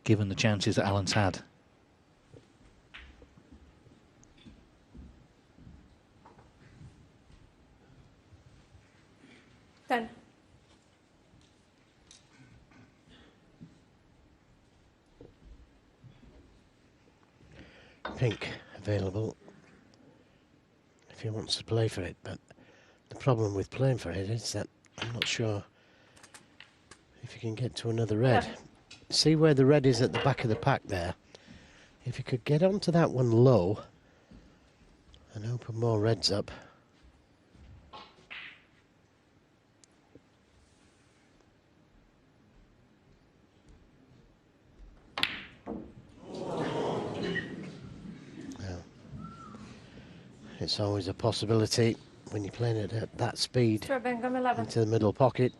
given the chances that Allen's had.
Then.
Pink available if he wants to play for it, but the problem with playing for it is that I'm not sure if he can get to another red. See where the red is at the back of the pack there? If he could get onto that one low and open more reds up. It's always a possibility when you're playing it at that speed
Stuart Bingham, 11.
into the middle pocket.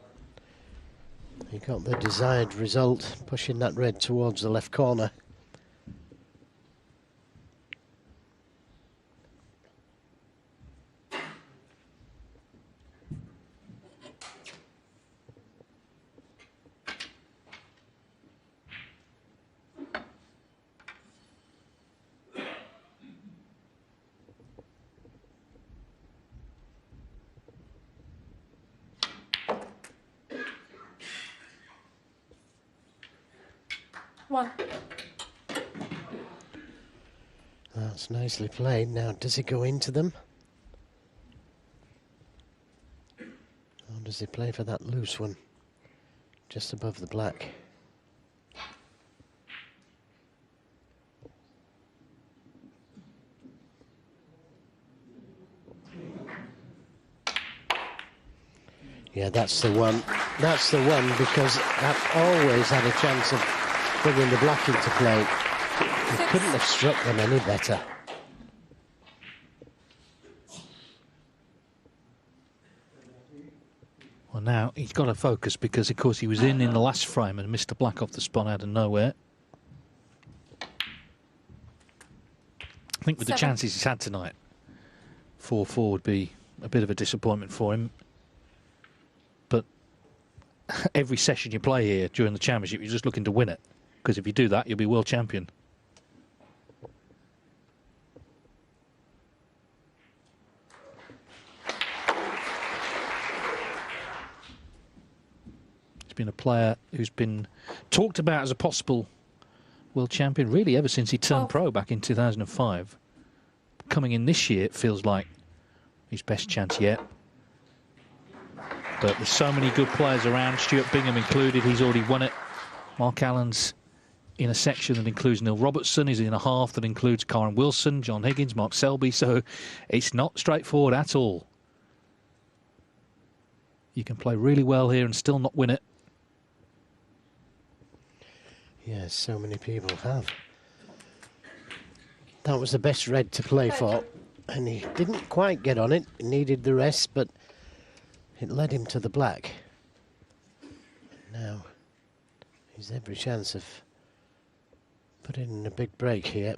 You got the desired result, pushing that red towards the left corner. That's nicely played. Now, does he go into them? Or does he play for that loose one just above the black? Yeah, that's the one. That's the one, because that always had a chance of bringing the black into play. He couldn't have struck them any better.
Well, now he's got to focus, because, of course, he was in the last frame and missed the black off the spot out of nowhere. I think with the chances he's had tonight, 4-4 would be a bit of a disappointment for him. But every session you play here during the championship, you're just looking to win it, because if you do that, you'll be world champion. He's been a player who's been talked about as a possible world champion really ever since he turned pro back in 2005. Coming in this year, it feels like his best chance yet. But there's so many good players around, Stuart Bingham included. He's already won it. Mark Allen's in a section that includes Neil Robertson. He's in a half that includes Karen Wilson, John Higgins, Mark Selby. So it's not straightforward at all. You can play really well here and still not win it.
Yes, so many people have. That was the best red to play for, and he didn't quite get on it. He needed the rest, but it led him to the black. Now, he's every chance of putting in a big break here.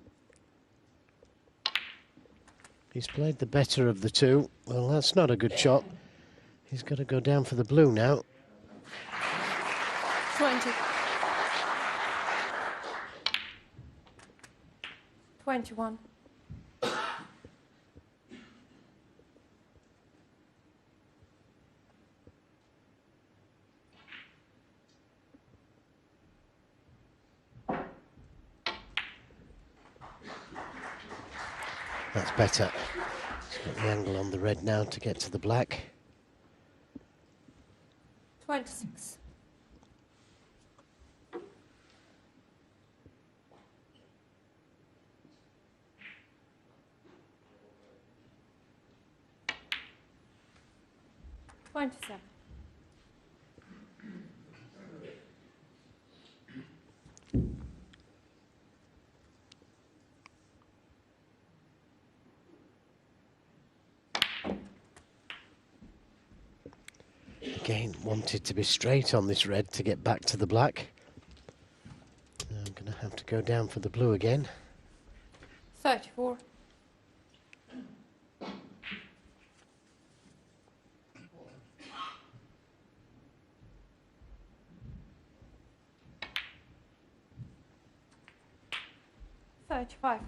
He's played the better of the two. Well, that's not a good shot. He's got to go down for the blue now.
20. 21.
That's better. He's got the angle on the red now to get to the black.
26. $27.
Again, wanted to be straight on this red to get back to the black. Now I'm going to have to go down for the blue again.
34. 35.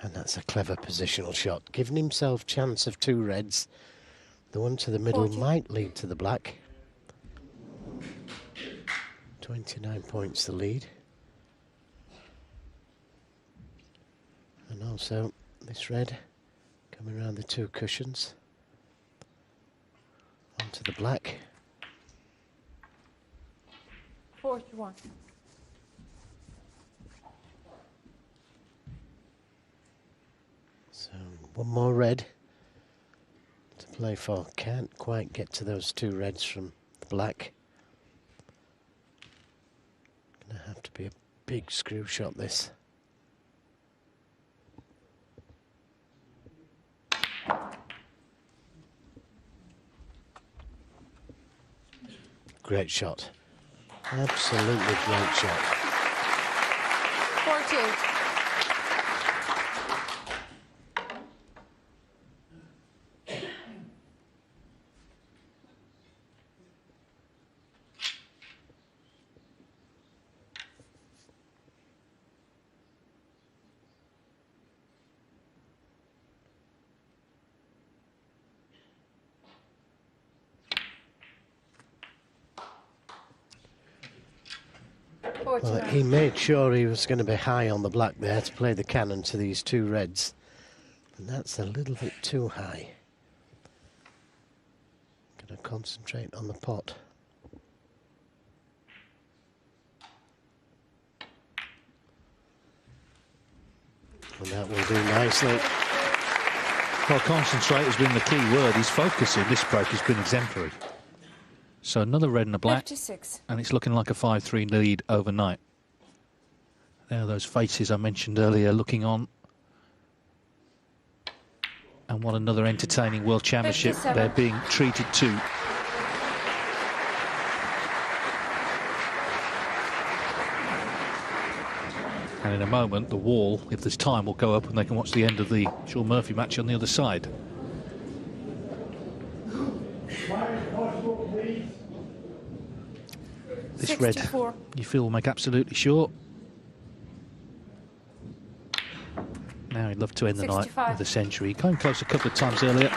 And that's a clever positional shot, giving himself chance of 2 reds. The one to the middle
40.
might lead to the black. 29 points the lead. And also this red coming around the 2 cushions. Onto the black.
41.
So one more red to play for. Can't quite get to those 2 reds from the black. Gonna have to be a big screw shot this. Great shot. Absolutely great shot.
48.
Well, he made sure he was going to be high on the black there to play the cannon to these 2 reds. And that's a little bit too high. Going to concentrate on the pot. And that will do nicely.
Well, concentrate has been the key word. His focus in this break has been exemplary. So another red and a black,
56.
and it's looking like a 5-3 lead overnight. There are those faces I mentioned earlier looking on. And what another entertaining World Championship
57.
they're being treated to. And in a moment, the wall, if there's time, will go up and they can watch the end of the Sean Murphy match on the other side. This
64.
red, you feel, will make absolutely sure. Now he'd love to end the night
65.
with a century. He came close a couple of times earlier.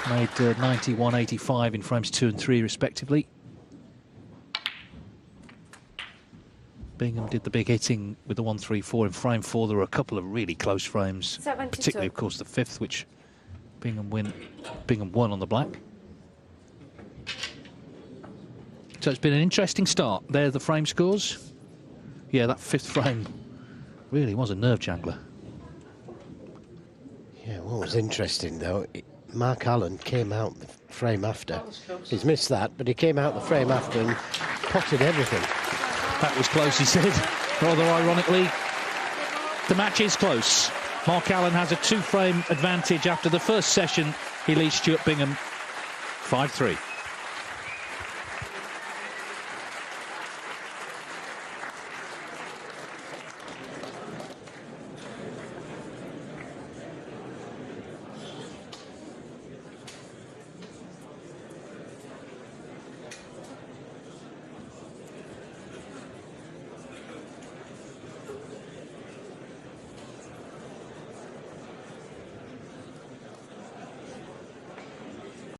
Made 91, 85 in frames 2 and 3 respectively. Bingham did the big hitting with the 1-3-4 in frame 4. There were a couple of really close frames,
72.
particularly, of course, the 5th, which Bingham won on the black. So it's been an interesting start. There are the frame scores. Yeah, that 5th frame really was a nerve jangler.
Yeah, what was interesting though, Mark Allen came out the frame after. He's missed that, but he came out the frame after and potted everything.
That was close, he said. Rather ironically, the match is close. Mark Allen has a 2-frame advantage after the first session. He leads Stuart Bingham 5-3.